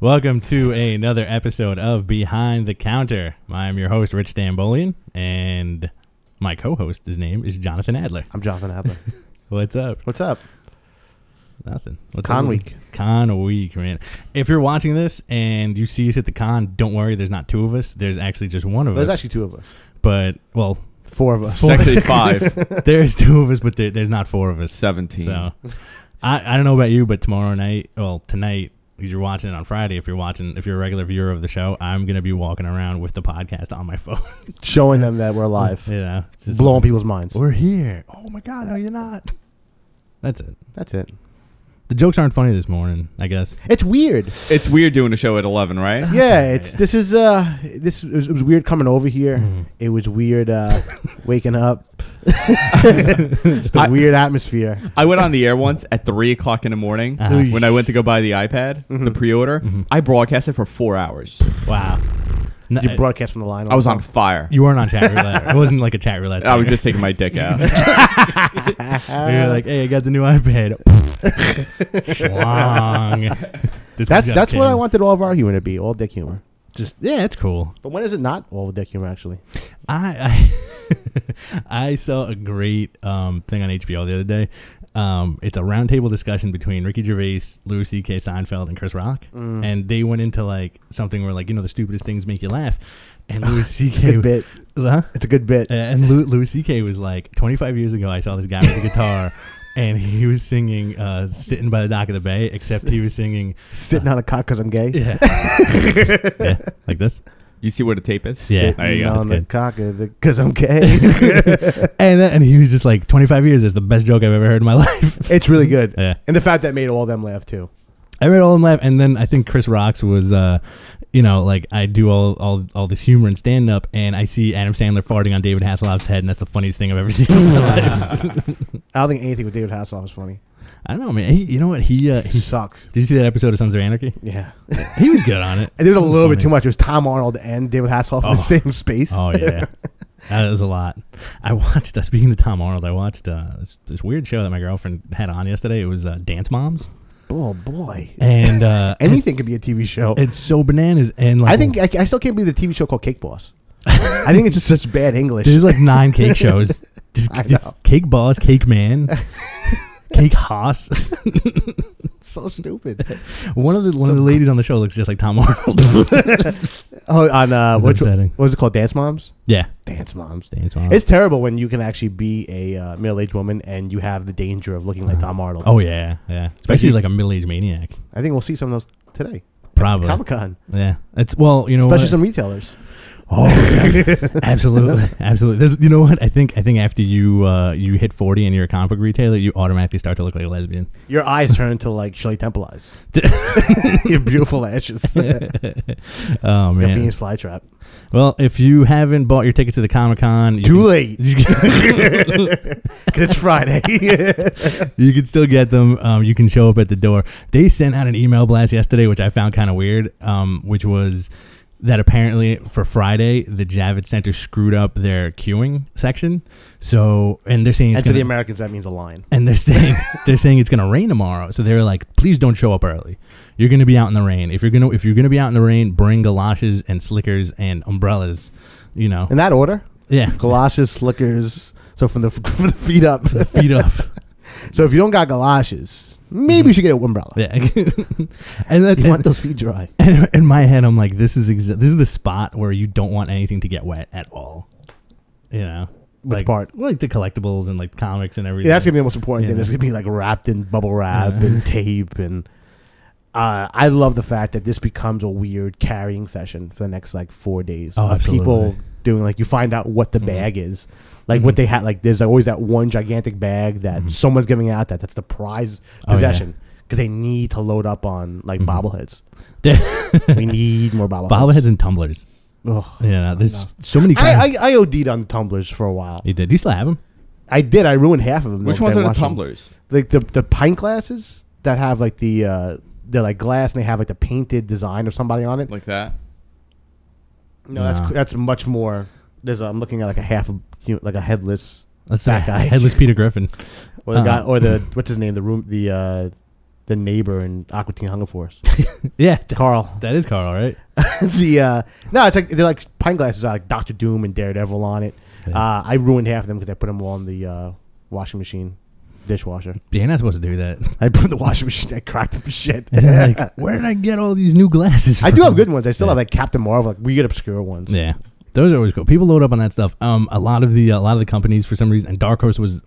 Welcome to another episode of Behind the Counter. I'm your host, Rich Stambolian, and my co-host, his name is Jonathan Adler. I'm Jonathan Adler. What's up? What's up? Nothing. What's Con up? week. Con week, man. If you're watching this and you see us at the con, don't worry, there's not two of us. There's actually just one of us. There's actually two of us. But, well... Four of us. It's actually five. There's two of us, but there's not four of us. 17. So, I don't know about you, but tomorrow night, well, tonight, because you're watching it on Friday, if you're a regular viewer of the show, I'm going to be walking around with the podcast on my phone. Showing them that we're live. Yeah. Just blowing people's minds. We're here. Oh, my God, no, you're not. That's it. That's it. The jokes aren't funny this morning, I guess. It's weird. It's weird doing a show at 11, right? Yeah, it was weird coming over here. Mm. It was weird waking up. Just a weird atmosphere. I went on the air once at 3 o'clock in the morning when I went to go buy the iPad, the pre-order. I broadcasted for 4 hours. Wow. No, Did you broadcast from the line? I was on fire. You weren't on chat roulette. It wasn't like a chat roulette. I was just taking my dick out. You're like, hey, I got the new iPad. Schlong. That's what I wanted all of our humor to be, all dick humor. Just it's cool. But when is it not all dick humor, actually? I saw a great thing on HBO the other day. It's a roundtable discussion between Ricky Gervais, Louis C.K. Seinfeld, and Chris Rock, and they went into like something where like the stupidest things make you laugh. And Louis C.K. It's a good bit. Huh? It's a good bit. And Louis C.K. was like, 25 years ago, I saw this guy with a guitar. And he was singing Sitting by the Dock of the Bay, except he was singing... Sitting on a cock because I'm gay? Yeah. Yeah, like this. You see where the tape is? Yeah. Sitting There you go. on the cock because I'm gay. and he was just like, 25 years is the best joke I've ever heard in my life. It's really good. Yeah. And the fact that made all of them laugh, too. I made all of them laugh. And then I think Chris Rock's was... like I do all this humor and stand up, and I see Adam Sandler farting on David Hasselhoff's head, and that's the funniest thing I've ever seen in my life. I don't think anything with David Hasselhoff is funny. I don't know, man. You know what? He sucks. Did you see that episode of Sons of Anarchy? Yeah, he was good on it. And there was a little funny. bit too much. It was Tom Arnold and David Hasselhoff in the same space. Oh yeah, that was a lot. I watched. Speaking of Tom Arnold, I watched this weird show that my girlfriend had on yesterday. It was Dance Moms. Oh boy! And anything could be a TV show. It's so bananas. And like, I think I still can't believe the TV show called Cake Boss. I think it's just such bad English. There's like 9 cake shows. I know. Cake Boss, Cake Man, Cake Haas. So stupid. One of the ladies on the show looks just like Tom Arnold. What was it called? Dance Moms? Yeah. Dance Moms. Dance Moms. It's terrible when you can actually be a middle-aged woman and you have the danger of looking like Tom Arnold. Oh, yeah. Especially like a middle-aged maniac. I think we'll see some of those today. Probably. Comic-Con. Yeah. Especially some retailers. Oh, yeah. Absolutely. There's, you know what? I think after you hit 40 and you're a comic book retailer, you automatically start to look like a lesbian. Your eyes turn into like Shirley Temple eyes. Your beautiful lashes. Oh man, the Venus flytrap. Well, if you haven't bought your tickets to the Comic-Con, too late. Because it's Friday. You can still get them. You can show up at the door. They sent out an email blast yesterday, which I found kind of weird. Which was that apparently for Friday, the Javits Center screwed up their queuing section. So, and they're saying, and to the Americans, that means a line. And they're saying it's going to rain tomorrow. So they're like, please don't show up early. You're going to be out in the rain. If you're going to be out in the rain, bring galoshes and slickers and umbrellas. In that order. Yeah, galoshes, slickers. So from the feet up. The feet up. So if you don't got galoshes, maybe you should get an umbrella. Yeah. And you want those feet dry. And in my head, I'm like, this is the spot where you don't want anything to get wet at all. Which part? Like the collectibles and like comics and everything. Yeah, that's gonna be the most important thing. It's gonna be like wrapped in bubble wrap and tape, and I love the fact that this becomes a weird carrying session for the next like 4 days of people doing like you find out what the bag is. Like what they had, like there's always that one gigantic bag that someone's giving out that's the prize possession because they need to load up on like bobbleheads. We need more bobbleheads. Bobbleheads and tumblers. Oh, yeah, there's so many kinds. I OD'd on the tumblers for a while. You did? Do you still have them? I did. I ruined half of them. Which ones are the tumblers? Like the pint glasses that have like they're like glass and they have like the painted design of somebody on it. Like that? No, that's much more. I'm looking at like like a headless That's fat guy. Headless Peter Griffin. Or the guy, or the what's his name? The the neighbor in Aqua Teen Hunger Force. Yeah, Carl. That is Carl, right? No, it's like they're like pint glasses, like Doctor Doom and Daredevil on it. Yeah. I ruined half of them because I put them all in the washing machine, dishwasher. You're not supposed to do that. I put in the washing machine. I cracked up the shit. Like, where did I get all these new glasses from? I do have good ones. I still have like Captain Marvel. Like we get obscure ones. Yeah, those are always cool. People load up on that stuff. A lot of the companies for some reason, and Dark Horse was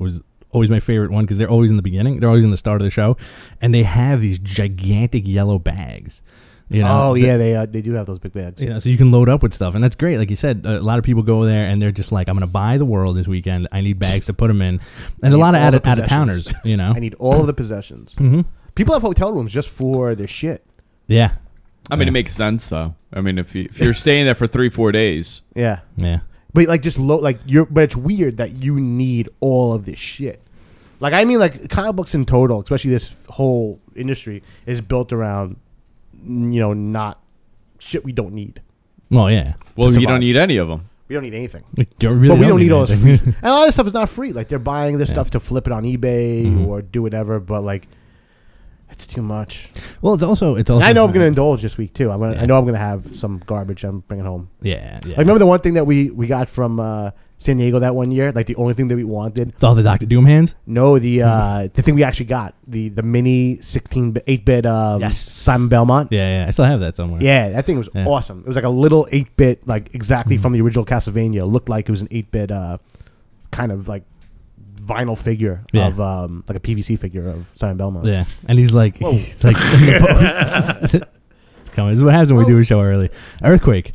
always my favorite one because they're always in the beginning. They're always in the start of the show, and they have these gigantic yellow bags. You know, they do have those big bags. You know, so you can load up with stuff, and that's great. Like you said, a lot of people go there and they're just like, "I'm going to buy the world this weekend. I need bags to put them in." And a lot of out of towners. You know, I need all of the possessions. Mm-hmm. People have hotel rooms just for their shit. Yeah, I mean, it makes sense though. I mean, if you're staying there for 3-4 days, yeah. But like just but it's weird that you need all of this shit. Like I mean, like comic books in total, especially this whole industry, is built around, not shit we don't need. Well, yeah. Well, you don't need any of them. We don't need anything. But we don't need all this free. And a lot of stuff is not free. Like they're buying this stuff to flip it on eBay or do whatever. But like, it's too much. Well, it's also. And I know I'm gonna indulge this week too. I know I'm gonna have some garbage I'm bringing home. Yeah. Like remember the one thing that we got from San Diego that one year? Like the only thing that we wanted. It's all the Dr. Doom hands? No, the thing we actually got, the mini 8-bit Simon Belmont. Yeah, I still have that somewhere. Yeah, that thing was awesome. It was like a little 8-bit, like exactly from the original Castlevania. It looked like it was an 8-bit kind of like vinyl figure of like a PVC figure of Simon Belmont. Yeah, and he's like in the pose. It's coming. This is what happens when we do a show early. Earthquake.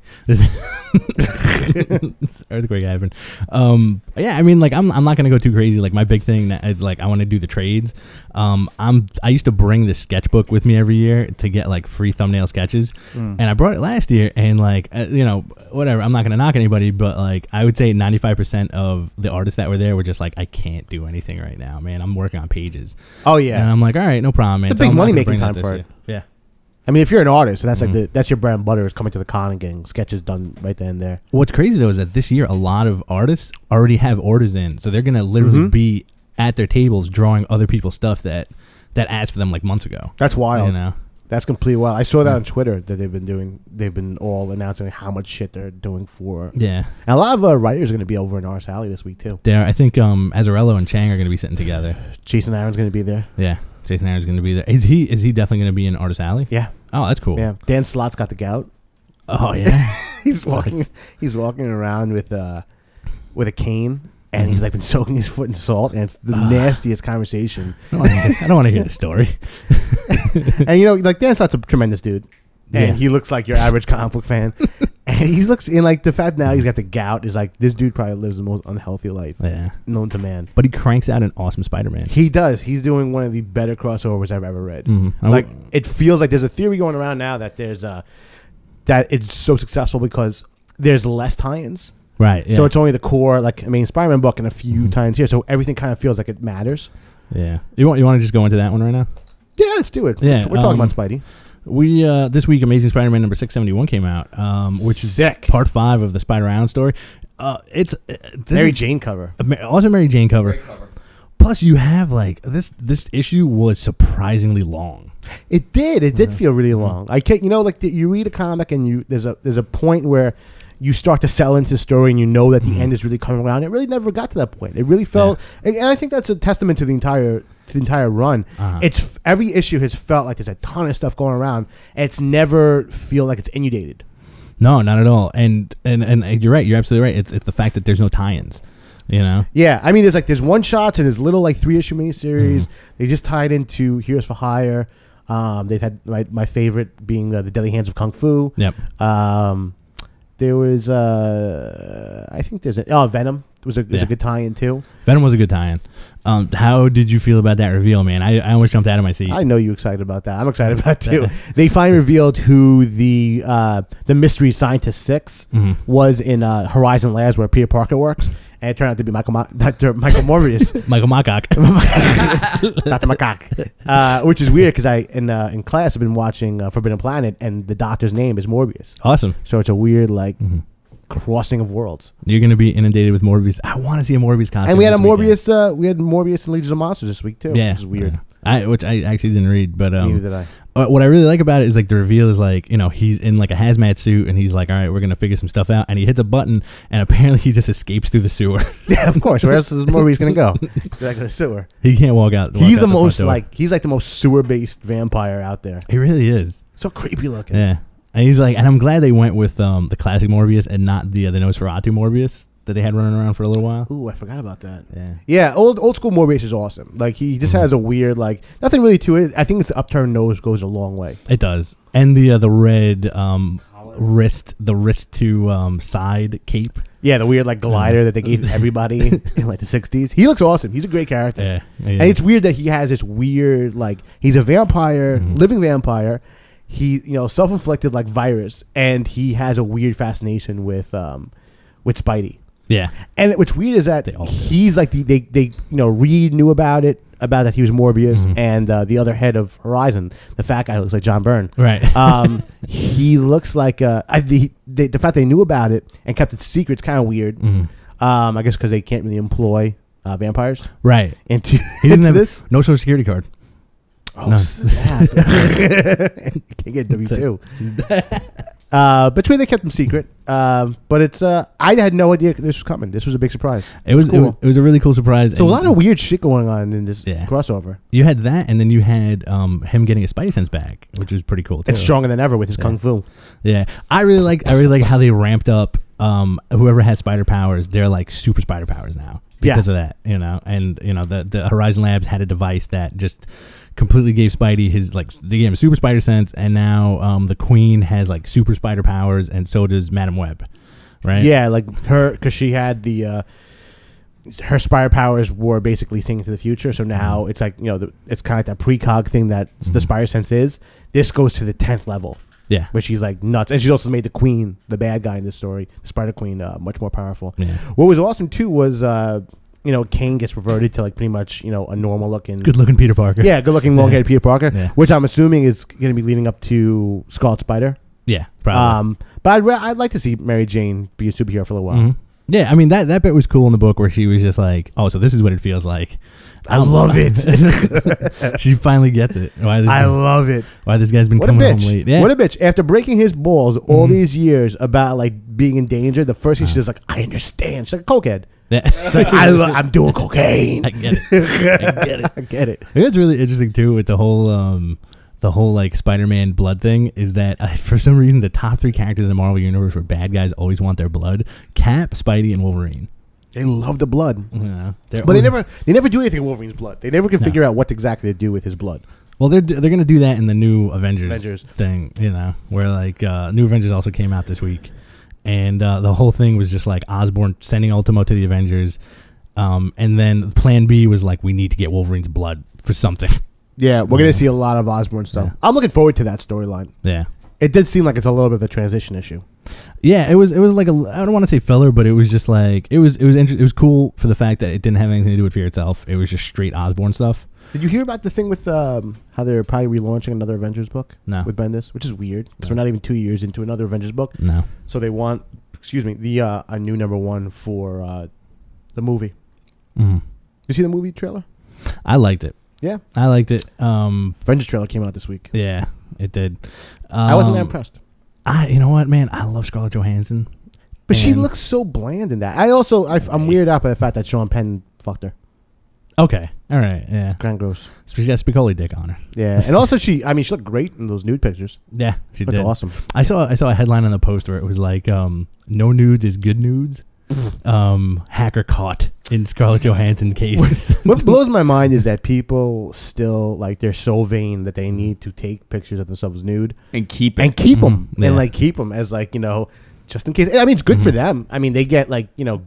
Earthquake happened. Yeah, I mean, like I'm not gonna go too crazy. Like my big thing that is like I want to do the trades. I used to bring this sketchbook with me every year to get like free thumbnail sketches, and I brought it last year. And like whatever. I'm not gonna knock anybody, but like I would say 95% of the artists that were there were just like, I can't do anything right now, man. I'm working on pages. Oh yeah, and I'm like, all right, no problem, man. It's a big money making time for it. Yeah. I mean, if you're an artist, so that's like that's your bread and butter is coming to the con and getting sketches done right then and there. What's crazy though is that this year a lot of artists already have orders in, so they're gonna literally be at their tables drawing other people's stuff that asked for them like months ago. That's wild. You know, that's completely wild. I saw that on Twitter that they've been all announcing how much shit they're doing for. Yeah, and a lot of writers are gonna be over in Ars Alley this week too. There, I think Azzarello and Chang are gonna be sitting together. Jason Aaron's gonna be there. Yeah. Jason Aaron's going to be there. Is he definitely going to be in Artist Alley? Yeah. Oh, that's cool. Yeah. Dan Slott's got the gout. Oh yeah. He's walking around with a cane, and he's like been soaking his foot in salt, and it's the nastiest conversation. I don't want to hear the story. And like Dan Slott's a tremendous dude, and he looks like your average comic book fan. And he looks in like the fact now he's got the gout is like this dude probably lives the most unhealthy life known to man. But he cranks out an awesome Spider-Man. He does. He's doing one of the better crossovers I've ever read. Mm-hmm. It feels like there's a theory going around now that there's that it's so successful because there's less tie-ins. Right. Yeah. So it's only the core main Spider-Man book and a few tie-ins here. So everything kind of feels like it matters. Yeah. You want to just go into that one right now? Yeah, let's do it. Yeah. We're talking about Spidey. We this week Amazing Spider-Man number 671 came out, which is part 5 of the Spider-Island story. It's Mary Jane cover, also Mary Jane cover. Plus, you have like this issue was surprisingly long. It did feel really long. I can't, you read a comic and there's a point where you start to sell into the story and you know that the end is really coming around. It really never got to that point. It really felt, and I think that's a testament to the entire run. It's every issue has felt like there's a ton of stuff going around. And it's never feel like it's inundated. No, not at all. And you're right. You're absolutely right. It's the fact that there's no tie-ins. Yeah. I mean, there's one shots and there's little like 3-issue miniseries. They just tied into Heroes for Hire. They've had my favorite being the Deadly Hands of Kung Fu. Yep. There was I think there's Venom was a good tie-in too. Venom was a good tie-in. How did you feel about that reveal, man? I almost jumped out of my seat. I know you're excited about that. I'm excited about it too. They finally revealed who the Mystery Scientist 6 was in Horizon Labs where Peter Parker works. And it turned out to be Dr. Michael Morbius. Michael Mockcock. Dr. Mockcock. Which is weird because I, in class, have been watching Forbidden Planet, and the doctor's name is Morbius. Awesome. So it's a weird, crossing of worlds. You're going to be inundated with Morbius. I want to see a Morbius costume. And we had Morbius in Legions of Monsters this week, too. Yeah. Which is weird. which I actually didn't read, but Neither did I. What I really like about it is like the reveal is like, you know, he's in like a hazmat suit and he's like, all right, we're gonna figure some stuff out, and he hits a button and apparently he just escapes through the sewer. Yeah, of course. Where else is the movie going to go? Like the sewer. He can't walk out. He's the most like he's like the most sewer based vampire out there. He really is. So creepy looking. Yeah, and he's like, and I'm glad they went with the classic Morbius and not the Nosferatu Morbius that they had running around for a little while. Ooh, I forgot about that. Yeah. Yeah, old school Morbius is awesome. Like he just has a weird nothing really to it. I think its upturned nose goes a long way. It does, and the red wrist to side cape. Yeah, the weird glider that they gave everybody in like the 60s. He looks awesome. He's a great character. Yeah. And it's weird that he has this weird he's a vampire, living vampire. He self-inflicted virus, and he has a weird fascination with Spidey. Yeah, and what's weird is that he's like they Reed knew about that he was Morbius, and the other head of Horizon, the fat guy, looks like John Byrne. Right. He looks like the fact they knew about it and kept it secret is kind of weird. I guess because they can't really employ vampires. Right. He didn't have this. No social security card. Oh, no. Sad. Can't get W2. Between they kept them secret, but it's I had no idea this was coming. This was a big surprise. It was cool. It was a really cool surprise. So a lot of weird shit going on in this crossover. You had that, and then you had him getting his Spidey sense back, which was pretty cool too. And stronger than ever with his kung fu. Yeah, I really like how they ramped up. Whoever has spider powers, they're like super spider powers now because of that. And the Horizon Labs had a device that just completely gave Spidey they gave him super spider sense, and now the Queen has super spider powers, and so does Madam Web, right? Yeah, her, because she had her spider powers were basically seeing into the future. So now it's it's kind of like that precog thing that the spider sense is. This goes to the 10th level. Yeah, where she's nuts, and she's also made the Queen, the bad guy in this story, the Spider Queen, much more powerful. Yeah. What was awesome too was Kane gets reverted to pretty much a normal looking, good looking Peter Parker. Yeah, good looking long haired Peter Parker, which I'm assuming is going to be leading up to Scarlet Spider. Yeah, probably. But I'd like to see Mary Jane be a superhero for a little while. Mm-hmm. Yeah, I mean that bit was cool in the book where she was just like, oh, so this is what it feels like. I love it. She finally gets it. I love it. Why this guy's been coming home late. Yeah. What a bitch. After breaking his balls all these years about being in danger, the first thing she does I understand. She's like a cokehead. Yeah. It's I'm doing cocaine. I get it. I get it. It's really interesting too with the whole Spider-Man blood thing is that for some reason the top 3 characters in the Marvel universe where bad guys always want their blood: Cap, Spidey, and Wolverine. They love the blood. Yeah, but they never do anything with Wolverine's blood. They never can figure out what exactly to do with his blood. Well, they're gonna do that in the new Avengers thing, where new Avengers also came out this week, and the whole thing was just Osborn sending Ultimo to the Avengers, and then Plan B was we need to get Wolverine's blood for something. Yeah, we're gonna see a lot of Osborn stuff. Yeah. I'm looking forward to that storyline. Yeah, it did seem like it's a little bit of a transition issue. Yeah, it was like I don't want to say filler, but it was just it was cool for the fact that it didn't have anything to do with Fear itself. It was just straight Osborn stuff. Did you hear about the thing with how they're probably relaunching another Avengers book? No. With Bendis, which is weird because we're not even 2 years into another Avengers book. No. So they want, a new #1 for the movie. Mm-hmm. You see the movie trailer? I liked it. Yeah, I liked it. Avengers trailer came out this week. Yeah, it did. I wasn't that impressed. You know what, man? I love Scarlett Johansson, but she looks so bland in that. I'm weirded out by the fact that Sean Penn fucked her. Okay, all right, yeah, kind of gross. She got Spicoli dick on her. Yeah, and also she looked great in those nude pictures. Yeah, she did. Awesome. I saw a headline on the post where it was no nudes is good nudes. Hacker caught in Scarlett Johansson case. What blows my mind is that people still they're so vain that they need to take pictures of themselves nude and keep them and keep them as just in case. I mean, it's good for them. I mean, they get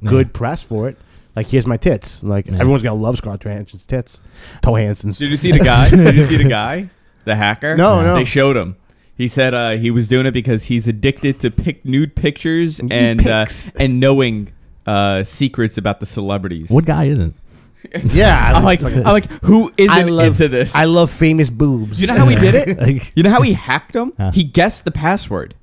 good press for it. Here's my tits. Everyone's gonna love Scarlett Johansson's tits. Johansson's. Did you see the guy? Did you see the guy? The hacker? No. They showed him. He said he was doing it because he's addicted to nude pictures and knowing secrets about the celebrities. What guy isn't? Yeah, I'm like, who isn't into this? I love famous boobs. You know how he did it? You know how he hacked them? He guessed the password.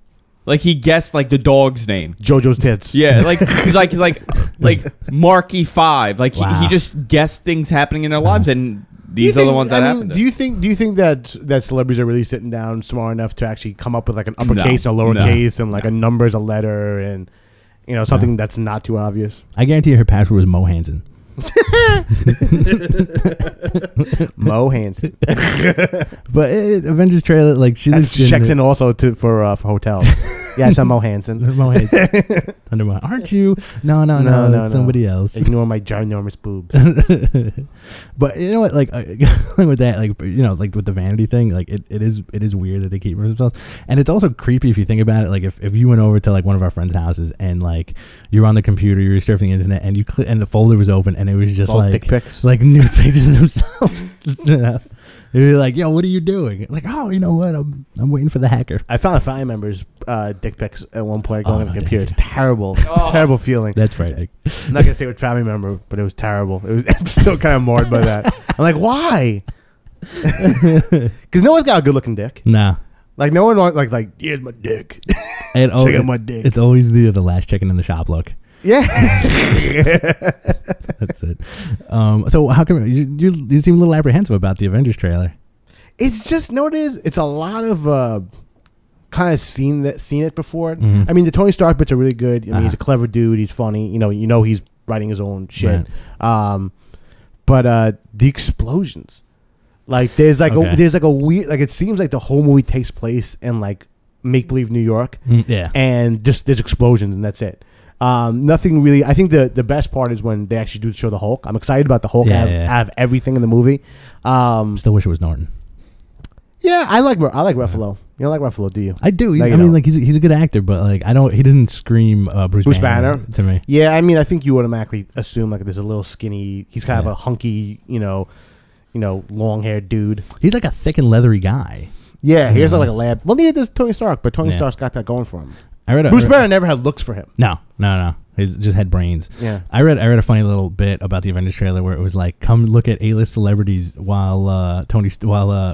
He guessed the dog's name. JoJo's tits. Yeah, he's like Marky 5. Wow. He just guessed things happening in their lives, and these are the ones that happened. Do you think that celebrities are really sitting down smart enough to actually come up with like an uppercase and a lowercase and like a number's a letter and something that's not too obvious? I guarantee her password was Mo Hansen. Mo Hansen. But Avengers trailer, like she checks in also for hotels. Yes, I'm Mo Hansen. Mo Hansen. Aren't you? No, somebody else. Ignore my ginormous boobs. But you know what? Like with that, like like with the vanity thing, like it is weird that they keep themselves, and it's also creepy if you think about it. Like if you went over to like one of our friends' houses and like you're on the computer, you're surfing the internet, and and the folder was open, and it was just all like dick pics, like nude pictures of themselves. You're like, yo, what are you doing? It's like, oh, you know what? I'm waiting for the hacker. I found a family member's dick pics at one point going on the computer. It's terrible. Terrible feeling. That's frightening. I'm not gonna say which family member, but it was terrible. I'm still kind of marred by that. I'm like, why? Because no one's got a good looking dick. Nah. Like no one wants like here's my dick. Check out my dick. It's always the last chicken in the shop look. Yeah. That's it. So how come you seem a little apprehensive about the Avengers trailer? It's just what it is. It's a lot of kind of seen it before. Mm-hmm. I mean, the Tony Stark bits are really good. I mean, he's a clever dude. He's funny. You know he's writing his own shit. Right. But the explosions, like there's like a weird, like it seems like the whole movie takes place in like make believe New York. Yeah. And just there's explosions and that's it. Nothing really. I think the best part is when they actually do show the Hulk. I'm excited about the Hulk. I have everything in the movie. Still wish it was Norton. Yeah, I like Ruffalo. You don't like Ruffalo, do you? I do. I mean, like he's a good actor, but like he doesn't scream Bruce Banner to me. Yeah, I mean, I think you automatically assume like there's a little skinny. He's kind of a hunky, long haired dude. He's like a thick and leathery guy. Yeah, he has like a lab. Well, neither does Tony Stark, but Tony Stark's got that going for him. Bruce Banner never had looks for him. No. He just had brains. Yeah. I read a funny little bit about the Avengers trailer where it was like, come look at A-list celebrities while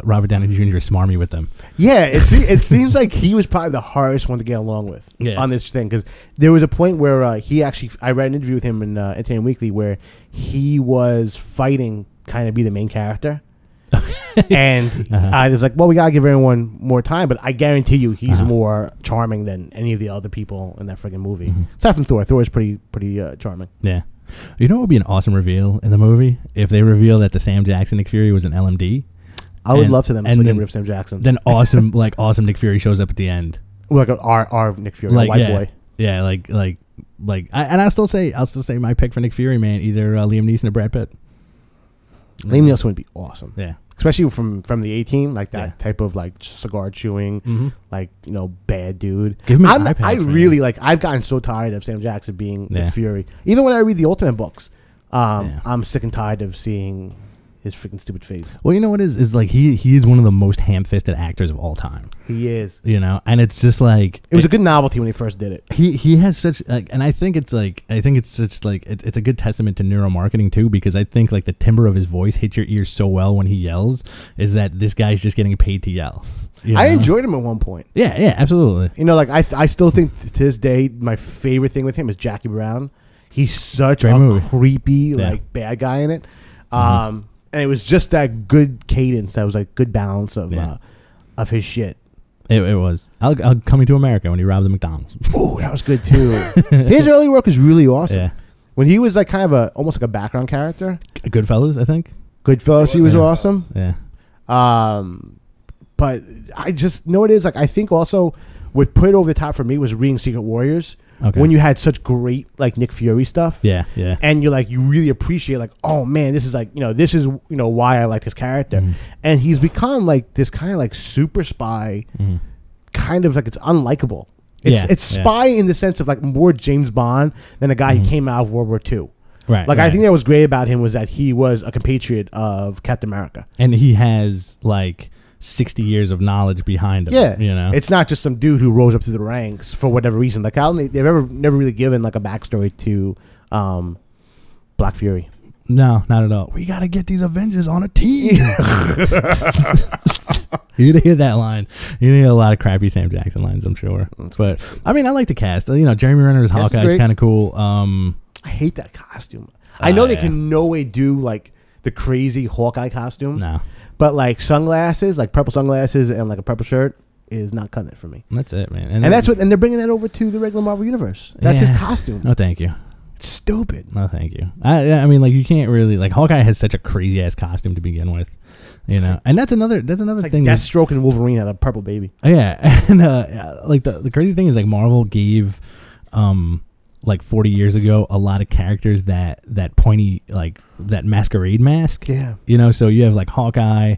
Robert Downey Jr. is smarmy with them. Yeah, it seems like he was probably the hardest one to get along with on this thing, because there was a point where I read an interview with him in Entertainment Weekly where he was fighting kind of be the main character. And I was like, well, we gotta give everyone more time, but I guarantee you he's more charming than any of the other people in that friggin' movie. Aside from Thor. Thor is pretty charming. Yeah. You know what would be an awesome reveal in the movie? If they reveal that the Sam Jackson Nick Fury was an LMD. I would love to them if they get rid of Sam Jackson. Then awesome Nick Fury shows up at the end. Like our Nick Fury, like, white boy. Yeah, and I'll still say my pick for Nick Fury, man, either Liam Neeson or Brad Pitt. Liam Neeson would be awesome. Yeah. Especially from the A-Team, like that type of like cigar chewing, like bad dude. Give me I've gotten so tired of Sam Jackson being Nick Fury. Even when I read the Ultimate books, I'm sick and tired of seeing his freaking stupid face. Well, you know what is like he is one of the most ham-fisted actors of all time. He is. And it's just like it was a good novelty when he first did it. He has such and I think it's such like it's a good testament to neuromarketing too, because I think like the timbre of his voice hits your ears so well when he yells is that this guy's just getting paid to yell. I enjoyed him at one point. Yeah, absolutely. Like I still think to this day my favorite thing with him is Jackie Brown. He's such a creepy like bad guy in it. And it was just that good cadence. That was like good balance of his shit. It was. I'll Coming to America when he robbed the McDonald's. Oh, that was good too. His early work was really awesome. Yeah. When he was like kind of almost like a background character. Goodfellas, I think. Goodfellas, he was awesome. Yeah. But I just know it is like I think also what put it over the top for me was reading Secret Warriors. Okay. When you had such great like Nick Fury stuff, yeah, and you're like you really appreciate like, oh man, this is like this is why I like this character, and he's become like this kind of like super spy, kind of like it's unlikable. It's spy in the sense of like more James Bond than a guy who came out of World War II. Right. Like I think that was great about him was that he was a compatriot of Captain America, and he has like 60 years of knowledge behind him. Yeah, it's not just some dude who rose up through the ranks for whatever reason. Like they've never really given like a backstory to Black Fury. No, not at all. We got to get these Avengers on a team. You didn't hear that line. You didn't hear a lot of crappy Sam Jackson lines, I'm sure. But I mean, I like the cast. Jeremy Renner as Hawkeye is kind of cool. I hate that costume. I know they can no way do like the crazy Hawkeye costume. No. But like sunglasses, like purple sunglasses and like a purple shirt is not cutting it for me. That's it, man. And that's what, and they're bringing that over to the regular Marvel universe. That's his costume. No, thank you. Stupid. No, thank you. I mean, like, you can't really, like, Hawkeye has such a crazy ass costume to begin with, you know. And that's another Like thing. Deathstroke and Wolverine had a purple baby. Yeah, and like the crazy thing is, like, Marvel gave, like 40 years ago, a lot of characters that pointy, like, that masquerade mask. Yeah. You know, so you have like Hawkeye,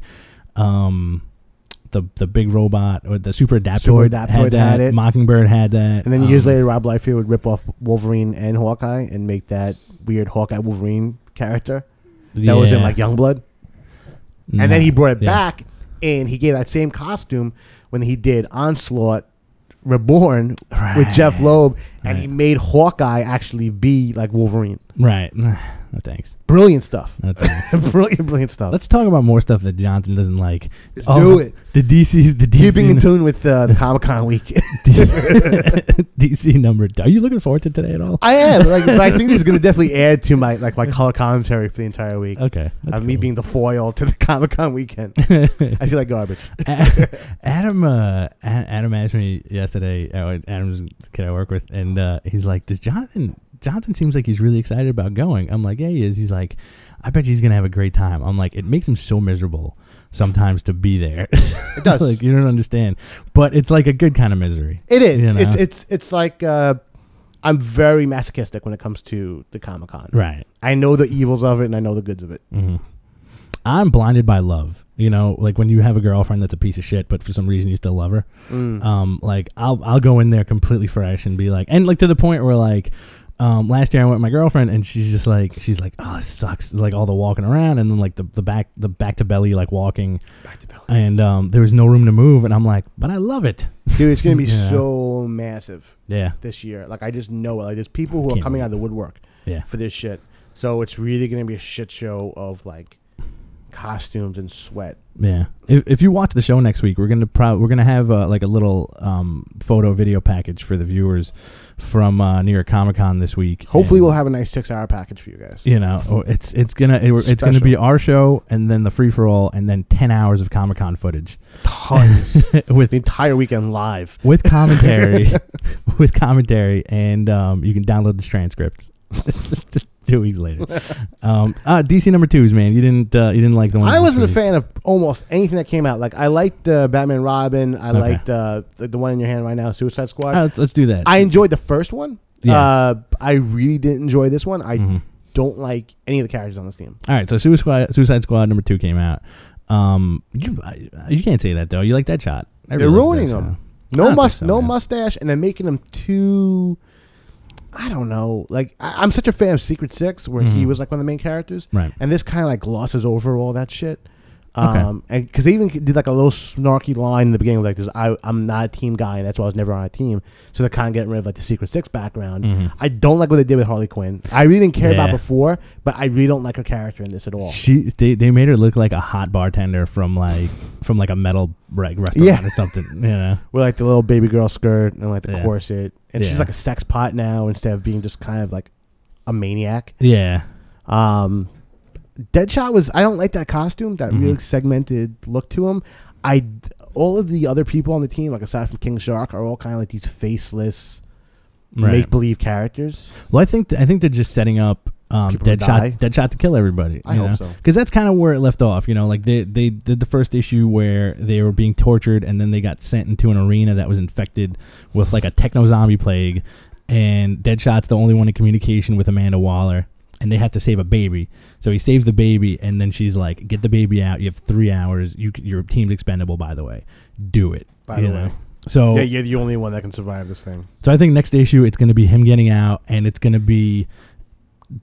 the big robot, or the Super Adaptoid, had it. Mockingbird had that. And then years later, Rob Liefeld would rip off Wolverine and Hawkeye and make that weird Hawkeye Wolverine character that was in like Youngblood. No. And then he brought it back, and he gave that same costume when he did Onslaught Reborn with Jeff Loeb, and he made Hawkeye actually be like Wolverine. Right. No, thanks. Brilliant stuff. No, thanks. Brilliant stuff. Let's talk about more stuff that Jonathan doesn't like. Just do it. The DC. Keeping in tune with the Comic-Con week. DC number. Are you looking forward to today at all? I am. Like, but I think this is going to definitely add to my color commentary for the entire week. Okay. Me being the foil to the Comic-Con weekend. I feel like garbage. Adam asked me yesterday. Adam's the kid I work with, and he's like, "Does Jonathan seems like he's really excited about going?" I'm like, "Yeah, he is." He's like, "I bet he's gonna have a great time." I'm like, "It makes him so miserable sometimes to be there." It does. Like, you don't understand, but it's like a good kind of misery. It is. You know? It's like I'm very masochistic when it comes to the Comic-Con. Right. I know the evils of it and I know the goods of it. Mm-hmm. I'm blinded by love. You know, like when you have a girlfriend that's a piece of shit, but for some reason you still love her. Like I'll go in there completely fresh and be like, and like to the point where like. Last year I went with my girlfriend, and she's like, "Oh, it sucks!" Like all the walking around, and then like the back to belly, like walking, and there was no room to move, and I'm like, "But I love it, dude." It's gonna be so massive, this year. Like I just know it. Like there's people who are coming out of the woodwork, for this shit. So it's really gonna be a shit show of like costumes and sweat. Yeah. If you watch the show next week, we're gonna have like a little photo video package for the viewers from New York Comic Con this week. Hopefully, we'll have a nice 6-hour package for you guys. You know, it's gonna be our show, and then the free for all, and then 10 hours of Comic Con footage, tons with the entire weekend live with commentary, and you can download the transcripts. 2 weeks later. DC number 2s, man. You didn't like the one. I wasn't a fan of almost anything that came out. Like I liked Batman Robin. I liked the one in your hand right now, Suicide Squad. Let's do that. I enjoyed the first one. Yeah. I really didn't enjoy this one. I don't like any of the characters on this team. All right, so Suicide Squad number 2 came out. You can't say that though. You like Deadshot. They're ruining them. No mustache, and they're making them too. I don't know. Like I'm such a fan of Secret Six, where he was like one of the main characters, right? And this kind of like glosses over all that shit. And because they even did like a little snarky line in the beginning, like, I'm not a team guy, and that's why I was never on a team. So they're kind of getting rid of like the Secret Six background. I don't like what they did with Harley Quinn. I really didn't care about before, but I really don't like her character in this at all. They made her look like a hot bartender from like a metal restaurant or something. You know, with like the little baby girl skirt and like the corset, and she's like a sex pot now instead of being just kind of like a maniac. Yeah. Deadshot was. I don't like that costume. That really segmented look to him. All of the other people on the team, like aside from King Shark, are all kind of like these faceless, make believe characters. Well, I think they're just setting up Deadshot to kill everybody. I hope so, because that's kind of where it left off. You know, like they did the first issue where they were being tortured, and then they got sent into an arena that was infected with like a techno zombie plague, and Deadshot's the only one in communication with Amanda Waller. And they have to save a baby. So he saves the baby, and then she's like, get the baby out. You have 3 hours. Your team's expendable, by the way. Do it. By the way. So yeah, you're the only one that can survive this thing. So I think next issue, it's going to be him getting out, and it's going to be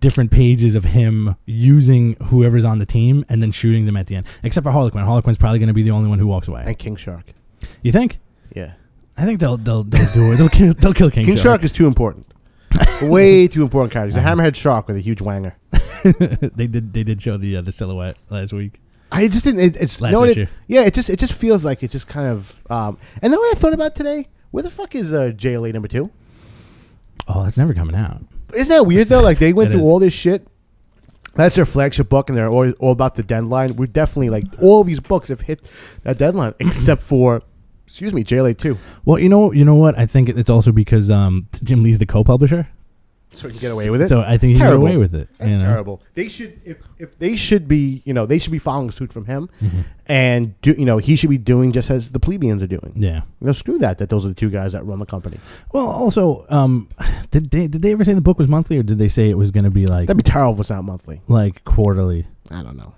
different pages of him using whoever's on the team and then shooting them at the end. Except for Harley Quinn. Harley Quinn's probably going to be the only one who walks away. And King Shark. You think? Yeah. I think they'll do it. They'll kill King Shark. King Shark is too important. Way too important characters. The hammerhead shark with a huge wanger. They did show the silhouette last week. I just didn't. It's last issue. It just feels like it's just kind of. And then what I thought about today, where the fuck is JLA number 2? Oh, that's never coming out. Isn't that weird though? Like they went through all this shit, That's their flagship book, and they're all about the deadline. We're definitely like all of these books have hit that deadline, except for, JLA 2. Well, you know what? I think it's also because Jim Lee's the co-publisher, so he can get away with it. So I think he can get away with it. That's terrible. They should, if they should be, they should be following suit from him, and he should be doing just as the plebeians are doing. Yeah. Screw that. Those are the two guys that run the company. Well, also, did they ever say the book was monthly, or did they say it was going to be like? That'd be terrible if it's not monthly. Like quarterly. I don't know.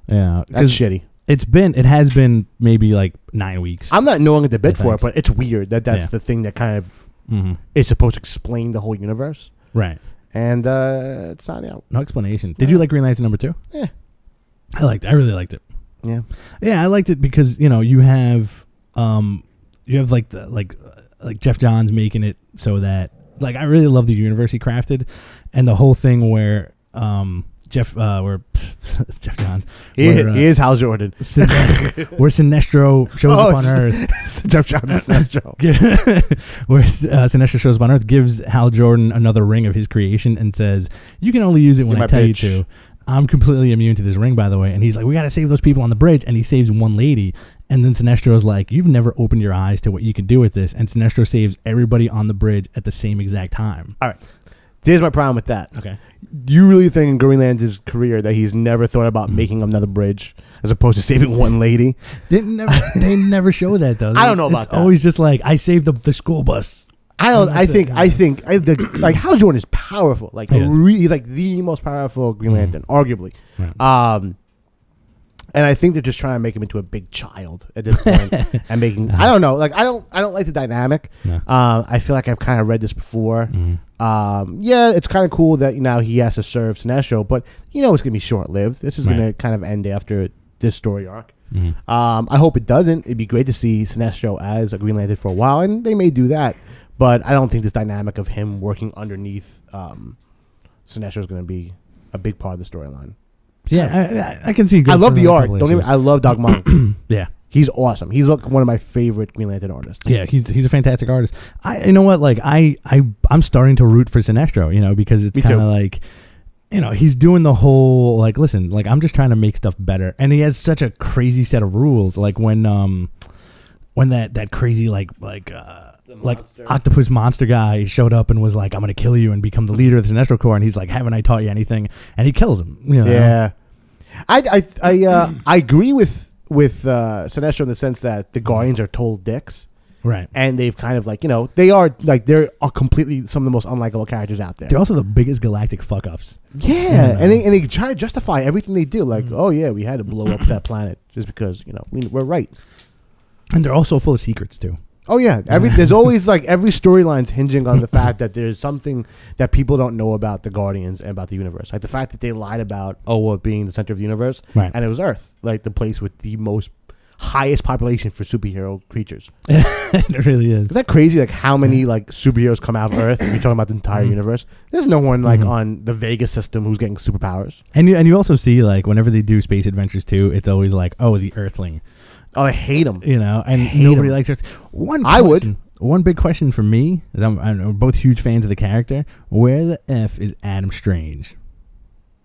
Yeah, that's shitty. It has been maybe like 9 weeks. I'm not knowing the bid for it, but it's weird that's the thing that kind of is supposed to explain the whole universe. Right. And it's not out. No explanation. Did you like Green Lantern #2? Yeah. I really liked it. Yeah. Yeah, I liked it because, you have like Jeff Johns making it so that I really love the universe he crafted, and the whole thing where Jeff Johns. He is Hal Jordan. Where Sinestro shows up on Earth. Jeff Johns is Sinestro. Where Sinestro shows up on Earth, gives Hal Jordan another ring of his creation and says, "You can only use it when I tell you to. I'm completely immune to this ring, by the way." And he's like, "We got to save those people on the bridge." And he saves one lady. And then Sinestro's like, "You've never opened your eyes to what you can do with this." And Sinestro saves everybody on the bridge at the same exact time. All right. Here's my problem with that. Okay. Do you really think in Green Lantern's career that he's never thought about making another bridge as opposed to saving one lady? They never show that, though. I don't know about that. It's always just like, I saved the school bus. I think Hal Jordan is powerful. He's like the most powerful Green Lantern, arguably. Right. And I think they're just trying to make him into a big child at this point, and making I don't know, I don't like the dynamic. No. I feel like I've kind of read this before. Yeah, it's kind of cool that he has to serve Sinestro, but it's gonna be short lived. This is gonna kind of end after this story arc. I hope it doesn't. It'd be great to see Sinestro as a Green Lantern for a while, and they may do that. But I don't think this dynamic of him working underneath Sinestro is gonna be a big part of the storyline. Yeah, I can see. I love the art. I love Doug Monk. Yeah, he's awesome. He's one of my favorite Green Lantern artists. Yeah, he's a fantastic artist. You know what? I'm starting to root for Sinestro. Because it's kind of like, he's doing the whole listen, I'm just trying to make stuff better, and he has such a crazy set of rules. Like when that crazy octopus monster guy showed up and was like, "I'm gonna kill you and become the leader of the Sinestro Corps," and he's like, "Haven't I taught you anything?" And he kills him. Yeah, I agree with Sinestro in the sense that the Guardians are total dicks, right? And they've kind of they're completely some of the most unlikable characters out there. They're also the biggest galactic fuck ups. Yeah, and they try to justify everything they do. Oh yeah, we had to blow up that planet just because we're right. And they're also full of secrets too. Oh yeah, there's always every storyline's hinging on the fact that there's something that people don't know about the Guardians and about the universe. Like the fact that they lied about Oa being the center of the universe, and it was Earth, the place with the most highest population for superhero creatures. It really is. Is that crazy? How many superheroes come out of Earth? If you're talking about the entire universe, there's no one on the Vega system who's getting superpowers. And you also see whenever they do Space Adventures 2, it's always the Earthling. Oh, I hate him. And nobody likes her. One big question for me is we're both huge fans of the character. Where the F is Adam Strange?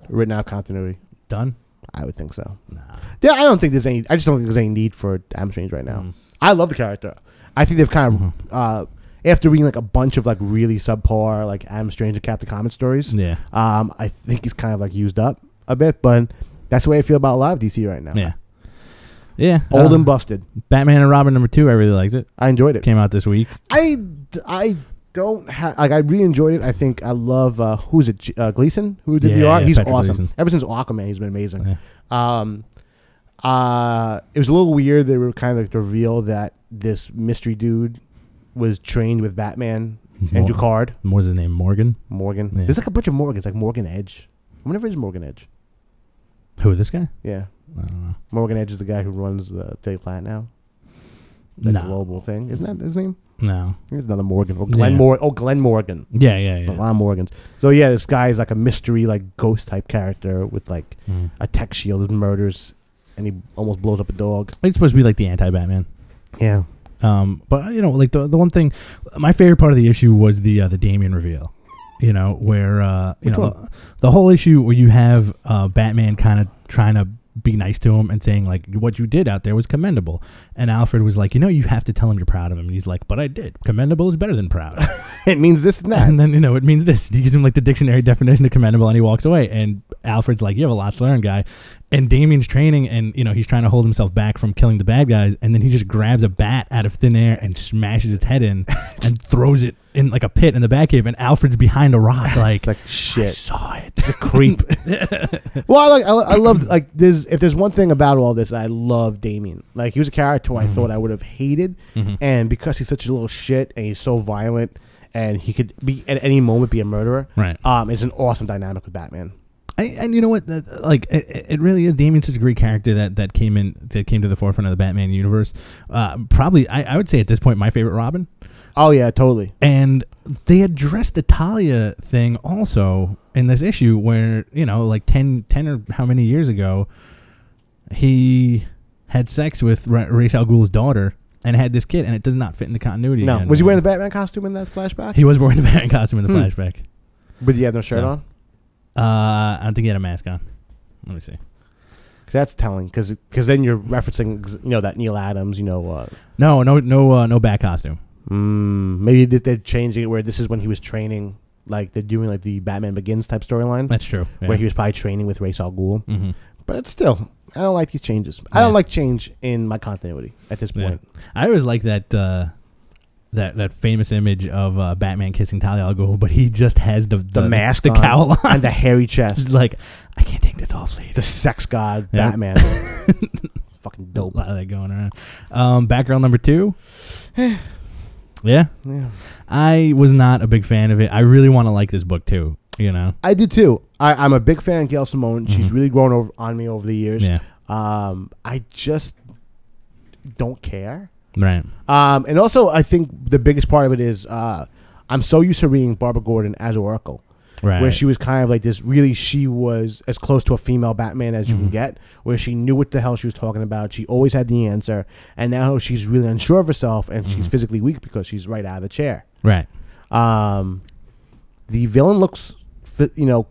Written out continuity. Done? I would think so. Nah. Yeah, I just don't think there's any need for Adam Strange right now. I love the character. I think they've kind of after reading a bunch of really subpar Adam Strange and Captain Comet stories. Yeah. I think he's kind of used up a bit, but that's the way I feel about a lot of DC right now. Yeah. Yeah, old and busted. Batman and Robin #2. I really liked it. I enjoyed it. Came out this week. I don't have I really enjoyed it. I think I love who's it? Gleason, who did the art. He's Patrick awesome. Gleason. Ever since Aquaman, he's been amazing. Yeah. It was a little weird. They were kind of to reveal that this mystery dude was trained with Batman and Ducard. What's his name? Morgan. Yeah. There's a bunch of Morgans, Morgan Edge. Whenever is Morgan Edge? Who is this guy? Yeah. I don't know. Morgan Edge is the guy who runs the Daily Planet now. The global thing. Isn't that his name? No. There's another Morgan. Or Glenn Morgan. Oh, Glenn Morgan. Yeah. A lot of Morgans. So yeah, this guy is a mystery, ghost type character with a tech shield that murders, and he almost blows up a dog. He's supposed to be the anti-Batman. Yeah. But the one thing, my favorite part of the issue was the Damien reveal. You know, where Which one? the whole issue where you have Batman kind of trying to be nice to him and saying like what you did out there was commendable, and Alfred was like, you have to tell him you're proud of him, and he's like, but I did. Commendable is better than proud. It means this and that. And then it means this. He gives him like the dictionary definition of commendable, and he walks away. And Alfred's like, you have a lot to learn, guy. And Damien's training, and he's trying to hold himself back from killing the bad guys, and then he just grabs a bat out of thin air and smashes its head in and throws it in like a pit in the Batcave, and Alfred's behind a rock like, it's like shit. I saw it. It's a creep. Well, I love like if there's one thing about all this, I love Damien. Like he was a character I thought I would have hated, and because he's such a little shit and he's so violent, and he could be at any moment be a murderer. Right. It's an awesome dynamic with Batman. And you know what? It really is. Damien's such a great character that came to the forefront of the Batman universe. Probably, I would say at this point, my favorite Robin. Oh yeah, totally. And they addressed the Talia thing also in this issue, where like 10 or how many years ago, he had sex with Ra's al Ghul's daughter and had this kid, and it does not fit in the continuity. No, again. was he wearing the Batman costume in that flashback? He was wearing the Batman costume in the flashback. But he had no shirt on. I don't think he had a mask on. Let me see. That's telling, because then you're referencing that Neil Adams. No bat costume. Maybe they're changing it where this is when he was training, like they're doing like the Batman Begins type storyline. That's true. Yeah. Where he was probably training with Ra's al Ghul. Mm-hmm. But still, I don't like these changes. I don't like change in my continuity at this point. I always like that famous image of Batman kissing Talia al Ghul, but he just has the mask, the cowl on, and the hairy chest. It's like, I can't take this off, lady. The sex god Batman. Fucking dope. A lot of that going around. Batgirl number 2. Yeah. I was not a big fan of it. I really want to like this book too. I do too. I'm a big fan of Gail Simone. She's really grown on me over the years. Yeah. I just don't care. Right. And also, I think the biggest part of it is I'm so used to reading Barbara Gordon as Oracle. Right. Where she was kind of like this, really, she was as close to a female Batman as you can get, where she knew what the hell she was talking about. She always had the answer. And now she's really unsure of herself, and she's physically weak because she's right out of the chair. Right. The villain looks,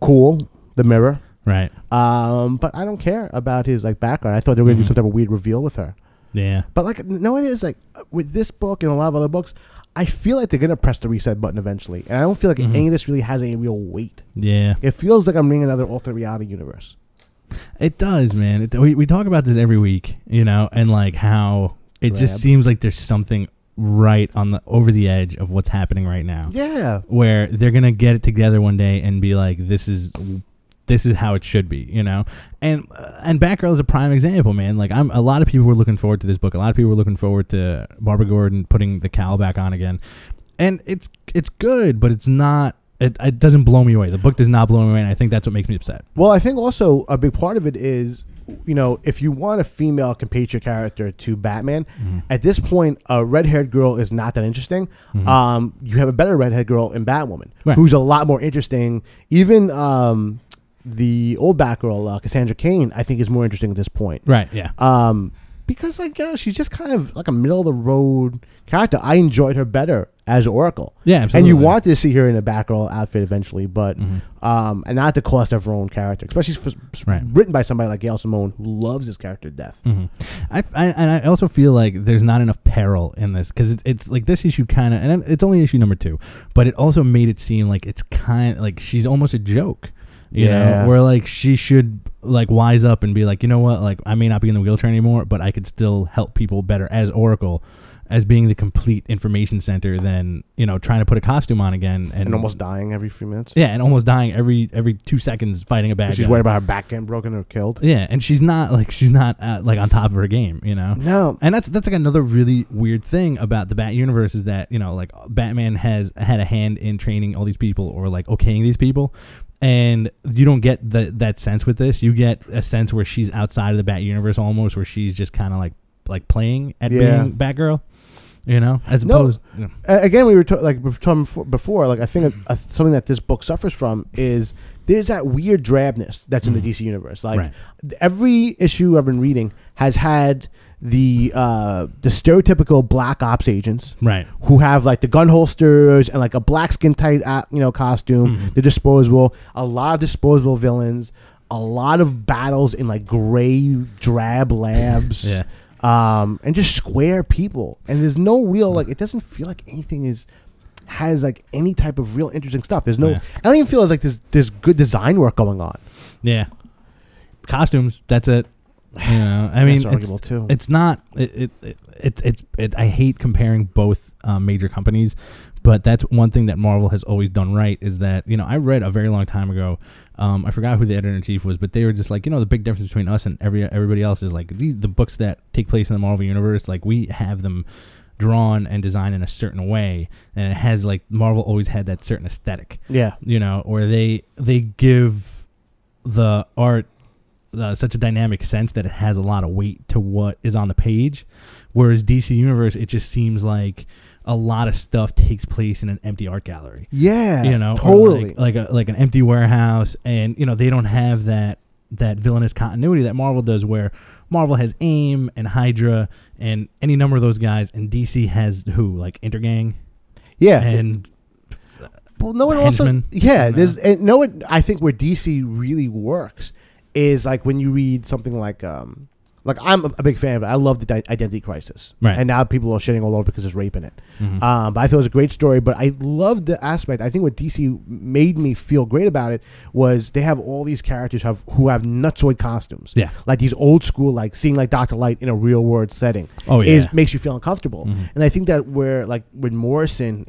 cool, the Mirror. Right. But I don't care about his background. I thought they were going to do some type of weird reveal with her. Yeah. But no, it is with this book and a lot of other books, I feel like they're going to press the reset button eventually. And I don't feel like any of this really has any real weight. Yeah. It feels like I'm reading another alternate reality universe. It does, man. We talk about this every week, and like how it just seems like there's something right over the edge of what's happening right now. Yeah. Where they're going to get it together one day and be like, this is how it should be, And Batgirl is a prime example, man. Like a lot of people were looking forward to this book. A lot of people were looking forward to Barbara Gordon putting the cowl back on again. And it's good, but it's not. It doesn't blow me away. The book does not blow me away, and I think that's what makes me upset. Well, I think also a big part of it is, if you want a female compatriot character to Batman, at this point, a red-haired girl is not that interesting. You have a better red-haired girl in Batwoman, who's a lot more interesting. Even the old Batgirl, Cassandra Cain, I think is more interesting at this point. Right, yeah. Because she's just kind of like a middle-of-the-road character. I enjoyed her better as Oracle. Yeah, absolutely. And you wanted to see her in a Batgirl outfit eventually, but and not at the cost of her own character, especially written by somebody like Gail Simone, who loves this character to death. I also feel like there's not enough peril in this, because it's like this issue kind of, and it's only issue number 2, but it also made it seem like it's kind of like she's almost a joke. You know, where like she should like wise up and be like, you know what, like I may not be in the wheelchair anymore, but I could still help people better as Oracle, as being the complete information center than trying to put a costume on again and almost dying every few minutes. Yeah, and almost dying every 2 seconds fighting a bad guy. She's worried about her back getting broken or killed. Yeah, and she's not like on top of her game. No, and that's like another really weird thing about the Bat universe is that like Batman has had a hand in training all these people or like okaying these people. And you don't get that sense with this. You get a sense where she's outside of the Bat universe almost, where she's just kind of like playing at being Batgirl, as opposed. Again, we were talking before. Like I think something that this book suffers from is there's that weird drabness that's in the DC universe. Like every issue I've been reading has had the stereotypical black ops agents, right, who have like the gun holsters and like a black skin tight costume. They're disposable. A lot of disposable villains. A lot of battles in like gray drab labs. yeah. And just square people. And there's no real like. It doesn't feel like anything has like any type of real interesting stuff. There's no. I don't even feel like there's good design work going on. Yeah. Costumes. That's it. You know, I mean, it's not. I hate comparing both major companies, but that's one thing that Marvel has always done right. Is that, you know, I read a very long time ago. I forgot who the editor-in-chief was, but they were just like, you know, the big difference between us and everybody else is like the books that take place in the Marvel universe. Like, we have them drawn and designed in a certain way, and it has like Marvel always had that certain aesthetic. Yeah, you know, where they give the art such a dynamic sense that it has a lot of weight to what is on the page, whereas DC Universe, it just seems like a lot of stuff takes place in an empty art gallery. Yeah, you know, totally, like an empty warehouse, and you know they don't have that villainous continuity that Marvel does, where Marvel has AIM and Hydra and any number of those guys, and DC has who, like Intergang. Yeah, and well, no one also. Yeah, there's no one. I think where DC really works is like when you read something like I'm a big fan of it. I love the Identity Crisis, right? And now people are shitting all over because there's rape in it. But I thought it was a great story. But I love the aspect. I think what DC made me feel great about it was they have all these characters who have nutsoid costumes. Yeah, like these old school, like seeing like Dr. Light in a real world setting. Oh yeah, makes you feel uncomfortable. And I think that where like with Morrison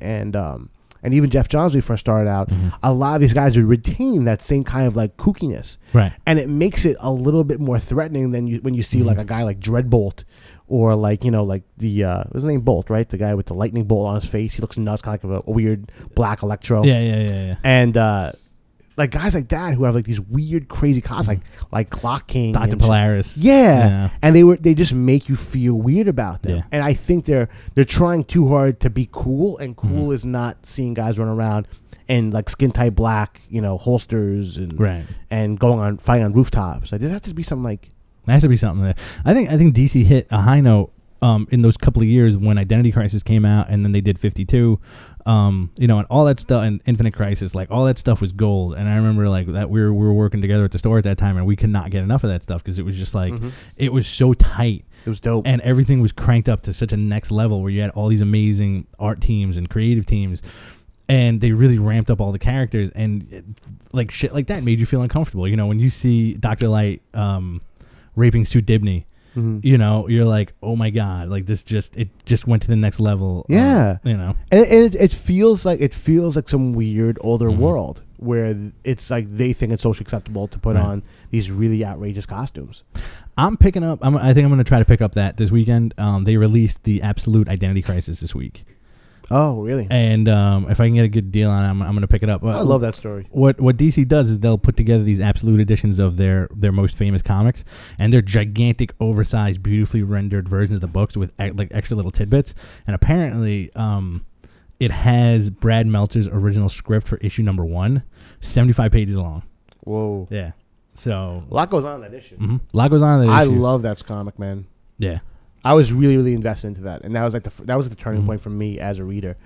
and even Jeff Johns, when we first started out, a lot of these guys would retain that same kind of like kookiness, right? And it makes it a little bit more threatening than when you see like a guy like Dreadbolt, or like, you know, like the what's his name, Bolt, right? The guy with the lightning bolt on his face. He looks nuts, kind of like a weird black Electro. Yeah. And like guys like that who have like these weird, crazy costumes, like Clock King, Dr. Polaris. Yeah, and they just make you feel weird about them. Yeah. And I think they're trying too hard to be cool, and cool is not seeing guys run around in like skin tight black, you know, holsters and fighting on rooftops. Like there has to be something like. There has to be something there. I think DC hit a high note in those couple of years when Identity Crisis came out, and then they did 52. You know, and all that stuff, and Infinite Crisis, like all that stuff was gold. And I remember like that we were working together at the store at that time, and we could not get enough of that stuff because it was just like it was so tight. It was dope, and everything was cranked up to such a next level where you had all these amazing art teams and creative teams, and they really ramped up all the characters, and like shit like that made you feel uncomfortable. You know, when you see Dr. Light raping Sue Dibney. You know, you're like, oh my god, like this just went to the next level. Yeah, you know, and it feels like some weird older world where it's like they think it's socially acceptable to put on these really outrageous costumes. I'm picking up. I think I'm going to try to pick up that this weekend. They released the Absolute Identity Crisis this week. Oh, really? And if I can get a good deal on it, I'm going to pick it up. I love that story. What DC does is they'll put together these absolute editions of their most famous comics, and they're gigantic, oversized, beautifully rendered versions of the books with like extra little tidbits. And apparently, it has Brad Meltzer's original script for issue number 1, 75 pages long. Whoa. Yeah. So a lot goes on in that issue. A lot goes on in that issue. I love that comic, man. Yeah. I was really, really invested into that, and that was like the turning point for me as a reader,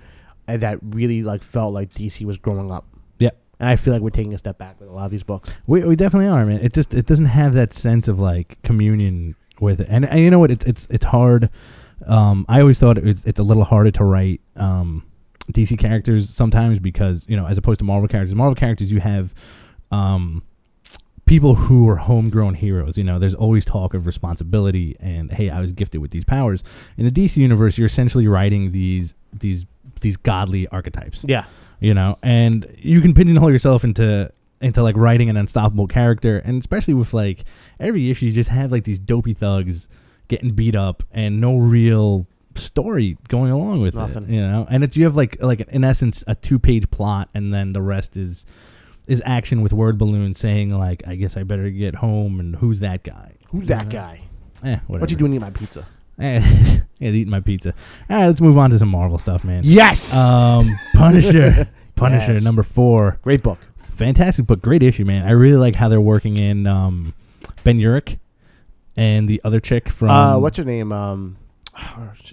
and that really like felt like DC was growing up. Yeah, and I feel like we're taking a step back with a lot of these books. We definitely are, man. It doesn't have that sense of like communion with it, and you know what? It's hard. I always thought it's a little harder to write DC characters sometimes because, you know, as opposed to Marvel characters. Marvel characters, you have people who are homegrown heroes. You know, there's always talk of responsibility and, hey, I was gifted with these powers. In the DC universe, you're essentially writing these godly archetypes. Yeah. You know, and you can pigeonhole yourself into like writing an unstoppable character, and especially with like every issue you just have like these dopey thugs getting beat up and no real story going along with it. You know, and you have like in essence a 2-page plot, and then the rest is action with word balloons saying like, I guess I better get home, and who's that guy? Who's that guy? Whatever. What you doing eating my pizza? Eating my pizza. All right, let's move on to some Marvel stuff, man. Yes. Punisher. Punisher yes. number 4. Great book. Fantastic book. Great issue, man. I really like how they're working in Ben Urich and the other chick from what's her name?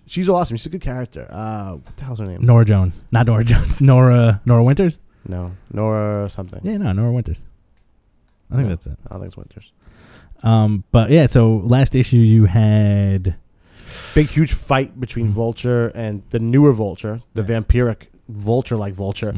She's awesome. She's a good character. What the hell's her name? Nora Jones. Not Nora Jones. Nora Winters? No. Nora something. Yeah, no, Nora Winters. I think that's it. I think it's Winters. But yeah, so last issue you had big huge fight between Vulture and the newer Vulture, the vampiric Vulture like Vulture.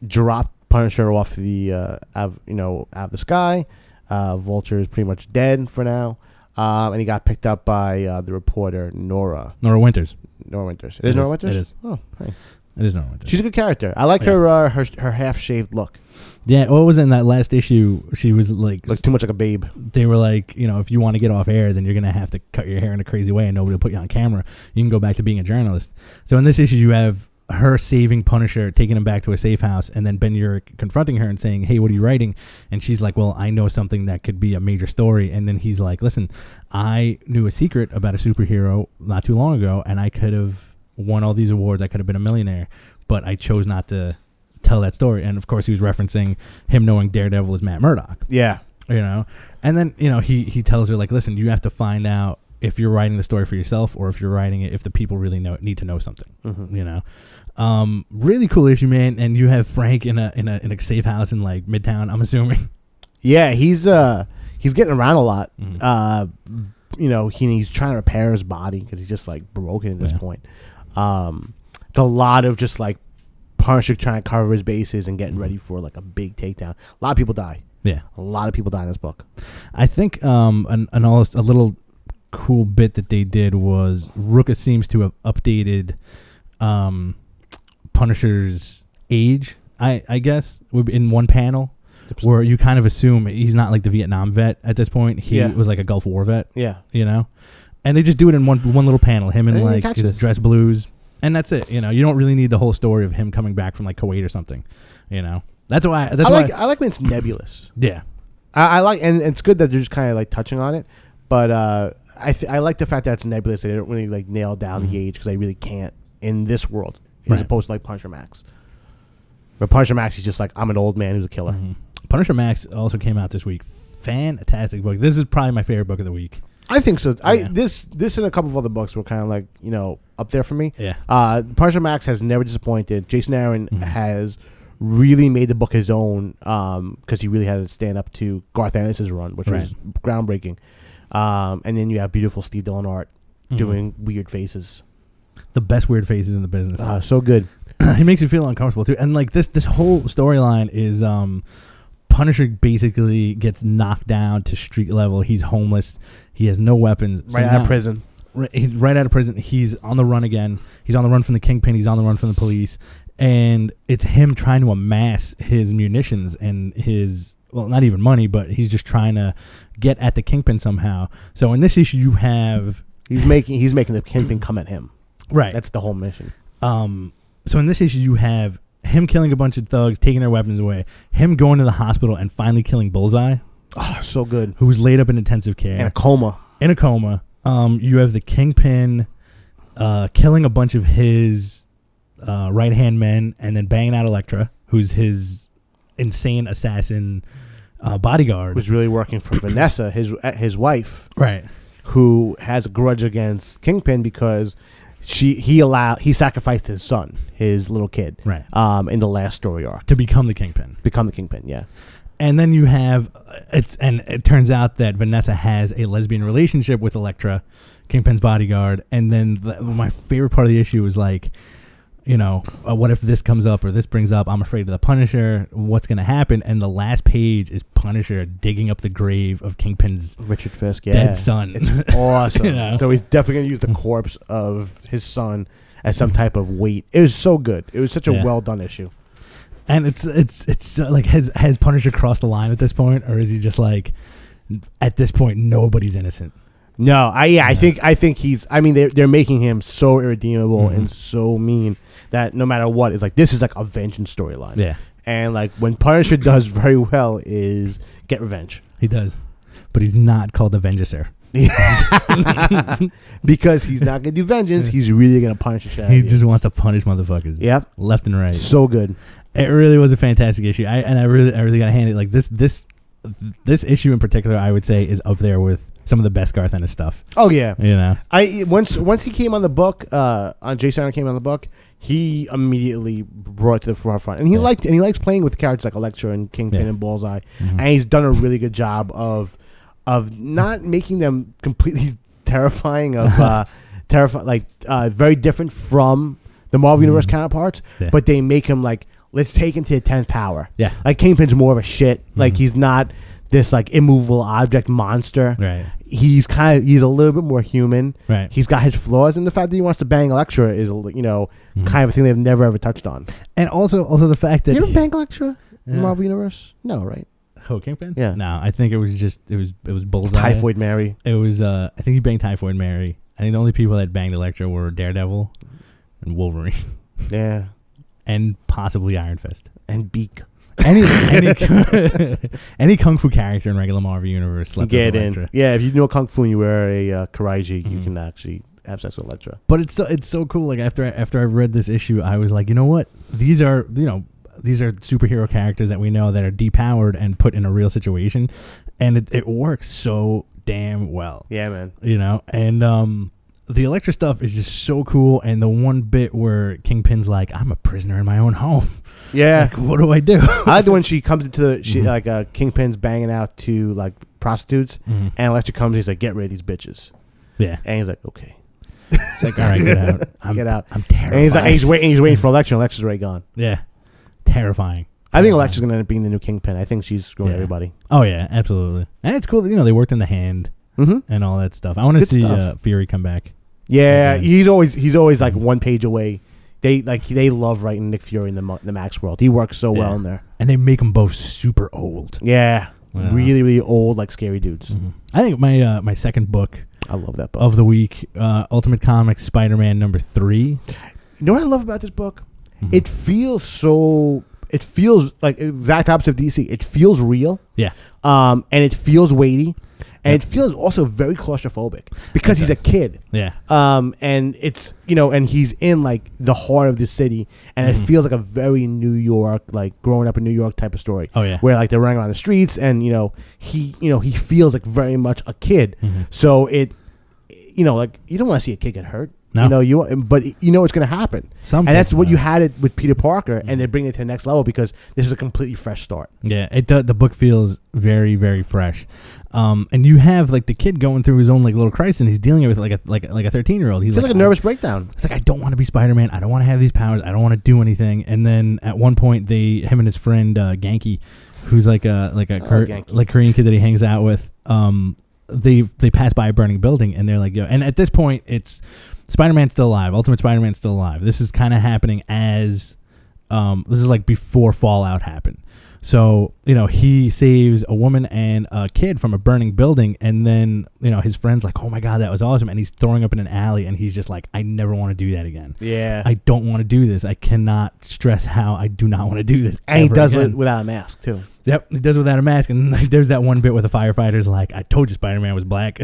Dropped Punisher off the out of the sky. Vulture is pretty much dead for now. And he got picked up by the reporter Nora Winters. Nora Winters. It is Nora Winters? It is. Oh, hey. It is Nora Winters. She's a good character. I like her half-shaved look. Yeah, what was in that last issue? She was like too much like a babe. They were like, if you want to get off air, then you're going to have to cut your hair in a crazy way and nobody will put you on camera. You can go back to being a journalist. So in this issue, you have her saving Punisher, taking him back to a safe house, and then Ben Urich confronting her and saying, hey, what are you writing? And she's like, well, I know something that could be a major story. And then he's like, listen, I knew a secret about a superhero not too long ago, and I could have won all these awards. I could have been a millionaire, but I chose not to tell that story. And of course he was referencing him knowing Daredevil is Matt Murdock. Yeah. And then, he tells her, like, listen, you have to find out if you're writing the story for yourself or if you're writing it if the people really need to know something. Really cool issue, man. And you have Frank in a safe house in like Midtown, I'm assuming. Yeah, he's getting around a lot. He's trying to repair his body because he's just like broken at this point. It's a lot of just like Punisher trying to cover his bases and getting ready for like a big takedown. A lot of people die. Yeah, a lot of people die in this book. I think a little cool bit that they did was Rucka seems to have updated Punisher's age, I guess, in one panel, where you kind of assume he's not like the Vietnam vet at this point. He was like a Gulf War vet. Yeah, and they just do it in one little panel. Him in like his dress blues, and that's it. You don't really need the whole story of him coming back from like Kuwait or something. That's why I like when it's nebulous. Yeah, I like, and it's good that they're just kind of like touching on it, but I like the fact that it's nebulous. They don't really like nail down the age because they really can't in this world, as opposed to like Punisher Max. But Punisher Max, he's just like, I'm an old man who's a killer. Punisher Max also came out this week. Fantastic book. This is probably my favorite book of the week. I think so. This and a couple of other books were kind of like up there for me. Yeah. Punisher Max has never disappointed. Jason Aaron has really made the book his own because he really had to stand up to Garth Ennis' run, which was groundbreaking. And then you have beautiful Steve Dillon art doing weird faces. The best weird faces in the business. So good. He makes you feel uncomfortable too. And like this whole storyline is Punisher basically gets knocked down to street level. He's homeless. He has no weapons. Right out of prison. Right out of prison. He's on the run again. He's on the run from the Kingpin. He's on the run from the police. And it's him trying to amass his munitions and his, well, not even money, but he's just trying to get at the Kingpin somehow. So in this issue, you have he's making the Kingpin come at him. Right. That's the whole mission. So in this issue, you have him killing a bunch of thugs, taking their weapons away, him going to the hospital and finally killing Bullseye. Oh, so good. Who was laid up in intensive care. In a coma. You have the Kingpin killing a bunch of his right-hand men and then banging out Elektra, who's his insane assassin bodyguard. Who's really working for Vanessa, his wife. Right. Who has a grudge against Kingpin because he sacrificed his son, his little kid, right? In the last story arc to become the Kingpin. Yeah. And then you have it turns out that Vanessa has a lesbian relationship with Elektra, Kingpin's bodyguard. And then my favorite part of the issue is like, what if this comes up or this brings up? I'm afraid of the Punisher. What's going to happen? And the last page is Punisher digging up the grave of Kingpin's Richard Fisk, dead son. It's awesome. So he's definitely going to use the corpse of his son as some type of weight. It was so good. It was such a well done issue. And it's like has Punisher crossed the line at this point, or is he just like at this point nobody's innocent? No, I think he's. I mean, they're making him so irredeemable and so mean that no matter what, it's like this is like a vengeance storyline. Yeah, and like when Punisher does very well is get revenge. He does, but he's not called the Vengeancer. Because he's not gonna do vengeance. He's really gonna punish the shit out of you. He just wants to punish motherfuckers. Yep, left and right. So good. It really was a fantastic issue. I really gotta hand it like this issue in particular. I would say is up there with some of the best Garth Ennis stuff. Oh yeah, You know. Once he came on the book, on Jay Steiner came on the book, he immediately brought it to the forefront, and he likes playing with characters like Elektra and Kingpin and Bullseye, and he's done a really good job of not making them completely terrifying, very different from the Marvel Universe counterparts, but they make him like, let's take him to the 10th power. Yeah. Like Kingpin's more of a shit. Like he's not this like immovable object monster. Right. He's a little bit more human. Right. He's got his flaws, and the fact that he wants to bang Elektra is kind of a thing they've never ever touched on. And also the fact that You ever bang Elektra in the Marvel Universe? No, right? Oh, Kingpin? Yeah. No, I think it was Bullseye. Typhoid Mary. It was I think he banged Typhoid Mary. I think the only people that banged Elektra were Daredevil and Wolverine. Yeah. And possibly Iron Fist. And Beak. Any kung fu character in regular Marvel Universe slept with Get Elektra. in. Yeah, if you know kung fu and you wear a karaiji, you can actually have sex with Elektra. But it's so cool. Like after I read this issue, I was like, you know what? These are superhero characters that we know that are depowered and put in a real situation, and it works so damn well. Yeah, man. You know, and the Elektra stuff is just so cool. And the one bit where Kingpin's like, I'm a prisoner in my own home. Yeah. Like, what do I do? I like the when she comes into Kingpin's banging out to like prostitutes, and Elektra comes and he's like, get rid of these bitches. Yeah. And he's like, okay. It's like, all right, get out. Get out. I'm terrified. And he's waiting for Elektra, and Elektra's already gone. Yeah. Terrifying. I think Elektra's going to end up being the new Kingpin. I think she's screwing everybody. Oh, yeah, absolutely. And it's cool that, they worked in the hand and all that stuff. I want to see Fury come back. Yeah, he's always like one page away. They love writing Nick Fury in the Max world. He works so well in there. And they make them both super old. Yeah. Really, really old, like scary dudes. I think my second book, I love that book, of the week, Ultimate Comics Spider-Man #3. You know what I love about this book? It feels like exact opposite of DC. It feels real. Yeah. And it feels weighty. And it feels also very claustrophobic because he's a kid. Yeah. And it's, and he's in like the heart of the city, and it feels like a very New York, like growing up in New York type of story. Oh yeah. Where like they're running around the streets, and he feels like very much a kid. So it, like you don't want to see a kid get hurt. No. But it's going to happen. And that's what you had it with Peter Parker, and they're bringing it to the next level because this is a completely fresh start. Yeah, the book feels very, very fresh. And you have like the kid going through his own like little crisis, and he's dealing with like a 13-year-old. He's like a nervous breakdown. It's like, I don't want to be Spider-Man. I don't want to have these powers. I don't want to do anything. And then at one point, him and his friend Genki, who's like a Korean kid that he hangs out with, they pass by a burning building, and they're like, yo. And at this point, it's Spider-Man's still alive. Ultimate Spider-Man's still alive. This is kind of happening as this is like before Fallout happened. So, he saves a woman and a kid from a burning building, and then, his friend's like, oh my God, that was awesome. And he's throwing up in an alley, and he's just like, I never want to do that again. Yeah. I don't want to do this. I cannot stress how I do not want to do this. And he does it without a mask, too. Yep, he does it without a mask. And like, there's that one bit where the firefighter's like, I told you Spider-Man was black.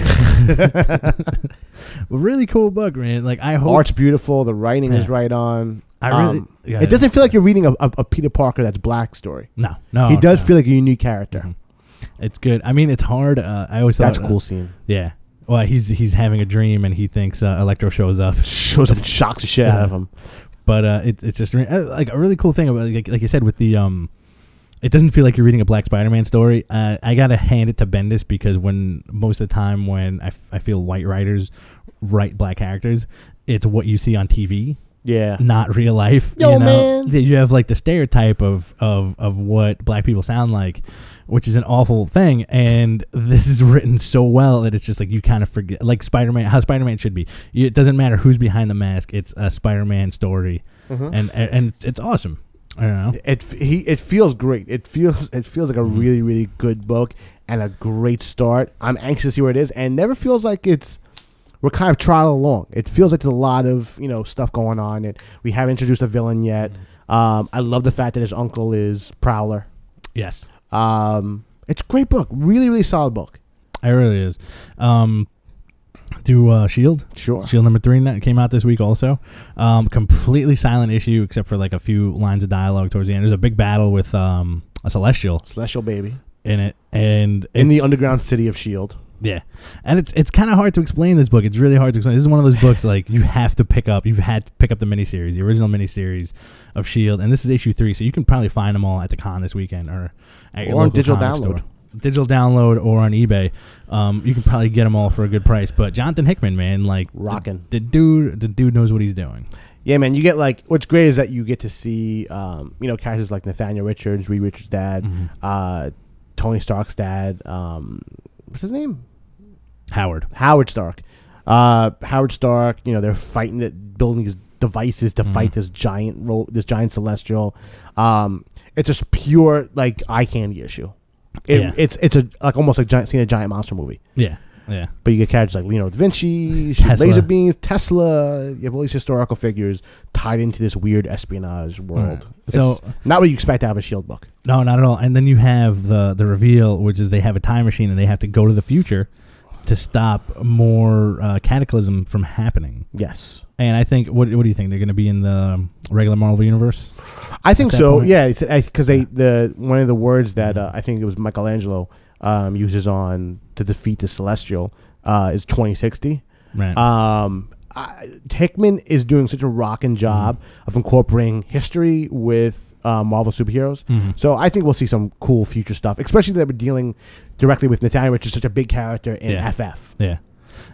Really cool book, man. Like, I hope. Art's beautiful. The writing is right on. It doesn't feel like you're reading a Peter Parker that's black story. No. He does feel like a unique character. It's good. I mean, it's hard. I always thought that's a cool scene. Yeah. Well, he's having a dream, and he thinks Electro shows up. Shows up and shocks the shit out of him. But it's just like a really cool thing about like you said with the it doesn't feel like you're reading a Black Spider-Man story. I gotta hand it to Bendis, because most of the time when I feel white writers write black characters, it's what you see on TV. Yeah. Not real life. Man. You have like the stereotype of what black people sound like, which is an awful thing. And this is written so well that it's just like you kind of forget, like Spider-Man, how Spider-Man should be. It doesn't matter who's behind the mask. It's a Spider-Man story. And it's awesome. I don't know. It feels great. It feels like a really, really good book and a great start. I'm anxious to see where it is, and never feels like we're kind of trotting along. It feels like there's a lot of stuff going on, and we haven't introduced a villain yet. I love the fact that his uncle is Prowler. Yes. It's a great book. Really, really solid book. It really is. Do Shield? Sure. Shield #3 that came out this week also. Completely silent issue except for like a few lines of dialogue towards the end. There's a big battle with a Celestial baby in it, and in the underground city of Shield. Yeah, and it's kind of hard to explain this book. It's really hard to explain. This is one of those books like you have to pick up. You've had to pick up the miniseries, the original miniseries of S.H.I.E.L.D., and this is issue 3, so you can probably find them all at the con this weekend or at your on local digital comic download. store. Digital download or on eBay. You can probably get them all for a good price. But Jonathan Hickman, man, like Rockin'. the dude knows what he's doing. Yeah, man. You get like what's great is that you get to see characters like Nathaniel Richards, Reed Richards' dad, Tony Stark's dad. What's his name? Howard Stark. Howard Stark. They're fighting building these devices to fight this giant celestial. It's just pure like eye candy issue. It's almost like seeing a giant monster movie. Yeah. But you get characters like Leonardo da Vinci, laser beams, Tesla. You have all these historical figures tied into this weird espionage world. So it's not what you expect out of a S.H.I.E.L.D. book. No, not at all. And then you have the reveal, which is they have a time machine and they have to go to the future to stop more cataclysm from happening. Yes. And I think, what do you think? They're going to be in the regular Marvel universe? I think so. Point? Yeah, because one of the words that I think it was Michelangelo uses to defeat the Celestial is 2060. Right. Hickman is doing such a rockin' job of incorporating history with Marvel superheroes. So I think we'll see some cool future stuff, especially that we're dealing directly with Nathaniel Richards, such a big character in FF. Yeah.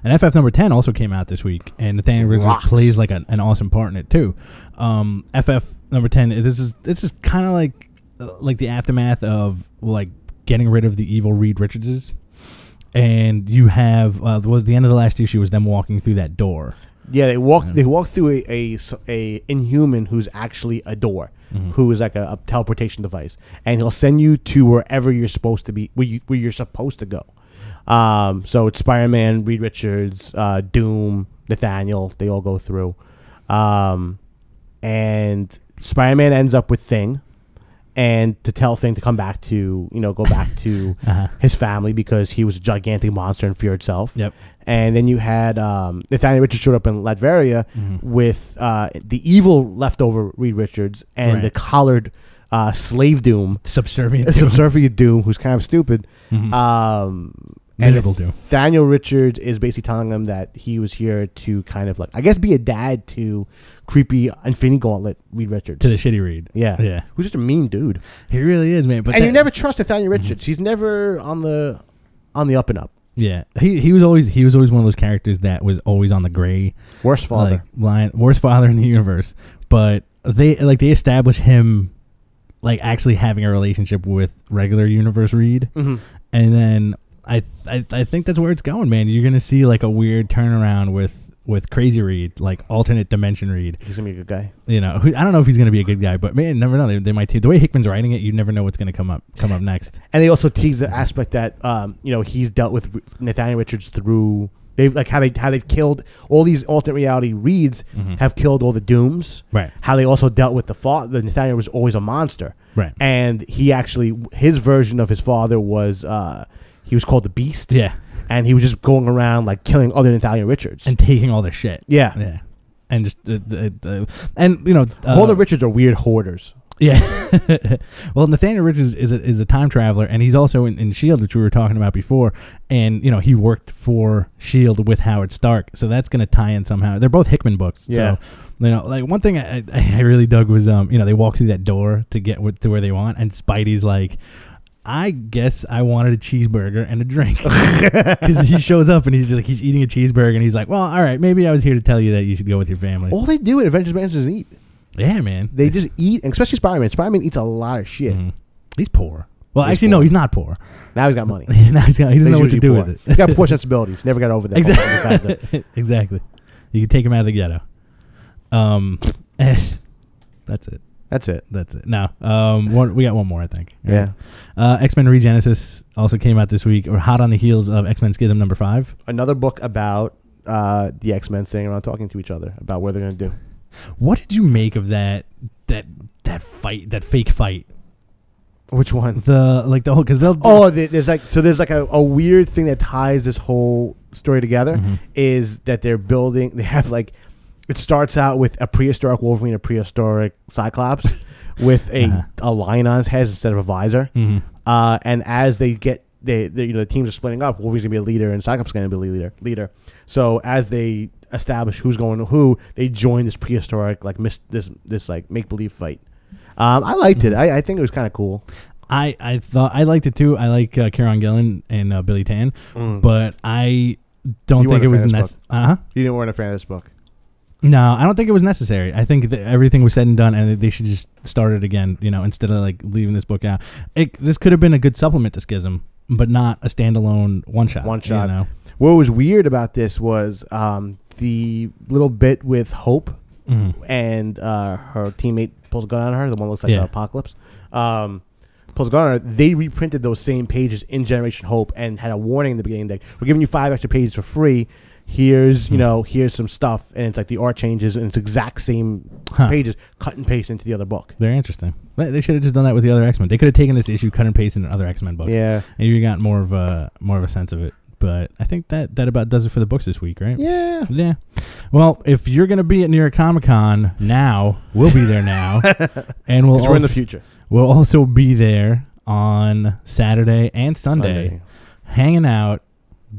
And FF number 10 also came out this week, and Nathaniel Richards plays like an awesome part in it too. FF number 10, this is kind of like the aftermath of like getting rid of the evil Reed Richardses. And you have the end of the last issue was them walking through that door. Yeah, they walk through a Inhuman who's actually a door, who is like a teleportation device, and he'll send you to wherever you're supposed to be, where you're supposed to go. So it's Spider-Man, Reed Richards, Doom, Nathaniel. They all go through, and Spider-Man ends up with Thing. And to tell Thing to come back to, go back to his family because he was a gigantic monster and fear itself. Yep. And then you had Nathaniel Richards showed up in Latveria with the evil leftover Reed Richards and the collared slave Doom. Subservient Doom, who's kind of stupid. And Nathaniel Richards is basically telling them that he was here to kind of be a dad to creepy Infinity Gauntlet Reed Richards. To the shitty Reed. Yeah. Yeah. Who's just a mean dude. He really is, man. But you never trust Nathaniel Richards. He's never on the up and up. Yeah. He was always one of those characters that was always on the gray. Worst father. Worst father in the universe. But they established him actually having a relationship with regular universe Reed. And then I think that's where it's going, man. You're gonna see a weird turnaround with Crazy Reed, alternate dimension Reed. He's gonna be a good guy. I don't know if he's gonna be a good guy, but man, never know. They might the way Hickman's writing it, you never know what's gonna come up next. And they also tease the aspect that he's dealt with Nathaniel Richards through how they've killed all these alternate reality Reeds have killed all the Dooms. Right. How they also dealt with the Nathaniel was always a monster. Right. And his version of his father was. He was called the Beast. Yeah. And he was just going around killing other Nathaniel Richards. And taking all their shit. Yeah. Yeah. And just, all the Richards are weird hoarders. Yeah. Well, Nathaniel Richards is a time traveler, and he's also in S.H.I.E.L.D., which we were talking about before. And, he worked for S.H.I.E.L.D. with Howard Stark. So that's going to tie in somehow. They're both Hickman books. Yeah. So, one thing I really dug was, they walk through that door to get to where they want, and Spidey's I guess I wanted a cheeseburger and a drink. Because he shows up and he's eating a cheeseburger and he's like, well, all right, maybe I was here to tell you that you should go with your family. All they do at Avengers Mansion is eat. Yeah, man. They just eat, and especially Spider-Man. Spider-Man eats a lot of shit. He's poor. Well, actually, no, he's not poor. Now he's got money. Now he doesn't know what to do with it. He's got poor sensibilities. Never got over that. Exactly. Exactly. You can take him out of the ghetto. That's it. That's it. Now, we got one more, I think. Right? Yeah. X-Men Regenesis also came out this week, or hot on the heels of X-Men Schism number 5. Another book about the X-Men sitting around talking to each other about what they're going to do. What did you make of that fight, that fake fight? Which one? The whole, because there's a weird thing that ties this whole story together is that they have it starts out with a prehistoric Wolverine, a prehistoric Cyclops with a line on his head instead of a visor. And as they get the teams are splitting up. Wolverine's gonna be a leader, and Cyclops gonna be a leader. So as they establish who's going to who, they join this prehistoric this like make believe fight. I liked it. I think it was kind of cool. I thought I liked it too. I like Kieran Gillen and Billy Tan, but I don't think it was necessary. You weren't a fan of this book. No, I don't think it was necessary. I think that everything was said and done, and they should just start it again. Instead of like leaving this book out. This could have been a good supplement to Schism, but not a standalone one shot. What was weird about this was the little bit with Hope and her teammate pulls a gun on her. The one that looks like Apocalypse. Pulls a gun on her. They reprinted those same pages in Generation Hope and had a warning in the beginning that we're giving you 5 extra pages for free. Here's here's some stuff, and it's like the art changes, and it's exact same pages, cut and paste into the other book. Very interesting. They should have just done that with the other X-Men. They could have taken this issue, cut and pasted in another X-Men book. Yeah, and you got more of a sense of it. But I think that about does it for the books this week, right? Yeah. Well, if you're gonna be at New York Comic Con now, we'll be there now, and we're in the future. We'll also be there on Saturday and Sunday. Hanging out.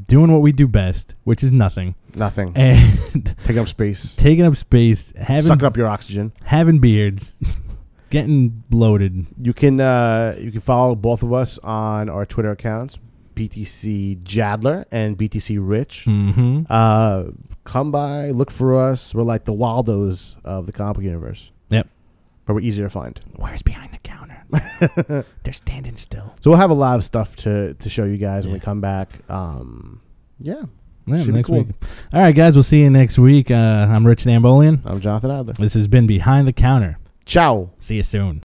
Doing what we do best, which is nothing. And taking up space. Sucking up your oxygen. Having beards. Getting bloated. You can follow both of us on our Twitter accounts, BTC Jadler and BTC Rich. Come by, look for us. We're like the Waldos of the comic universe. Yep. But we're easier to find. Where's behind the counter? They're standing still. So we'll have a lot of stuff to show you guys when we come back. Next week. All right, guys. We'll see you next week. I'm Rich Nambolian. I'm Jonathan Adler. This has been Behind the Counter. Ciao. See you soon.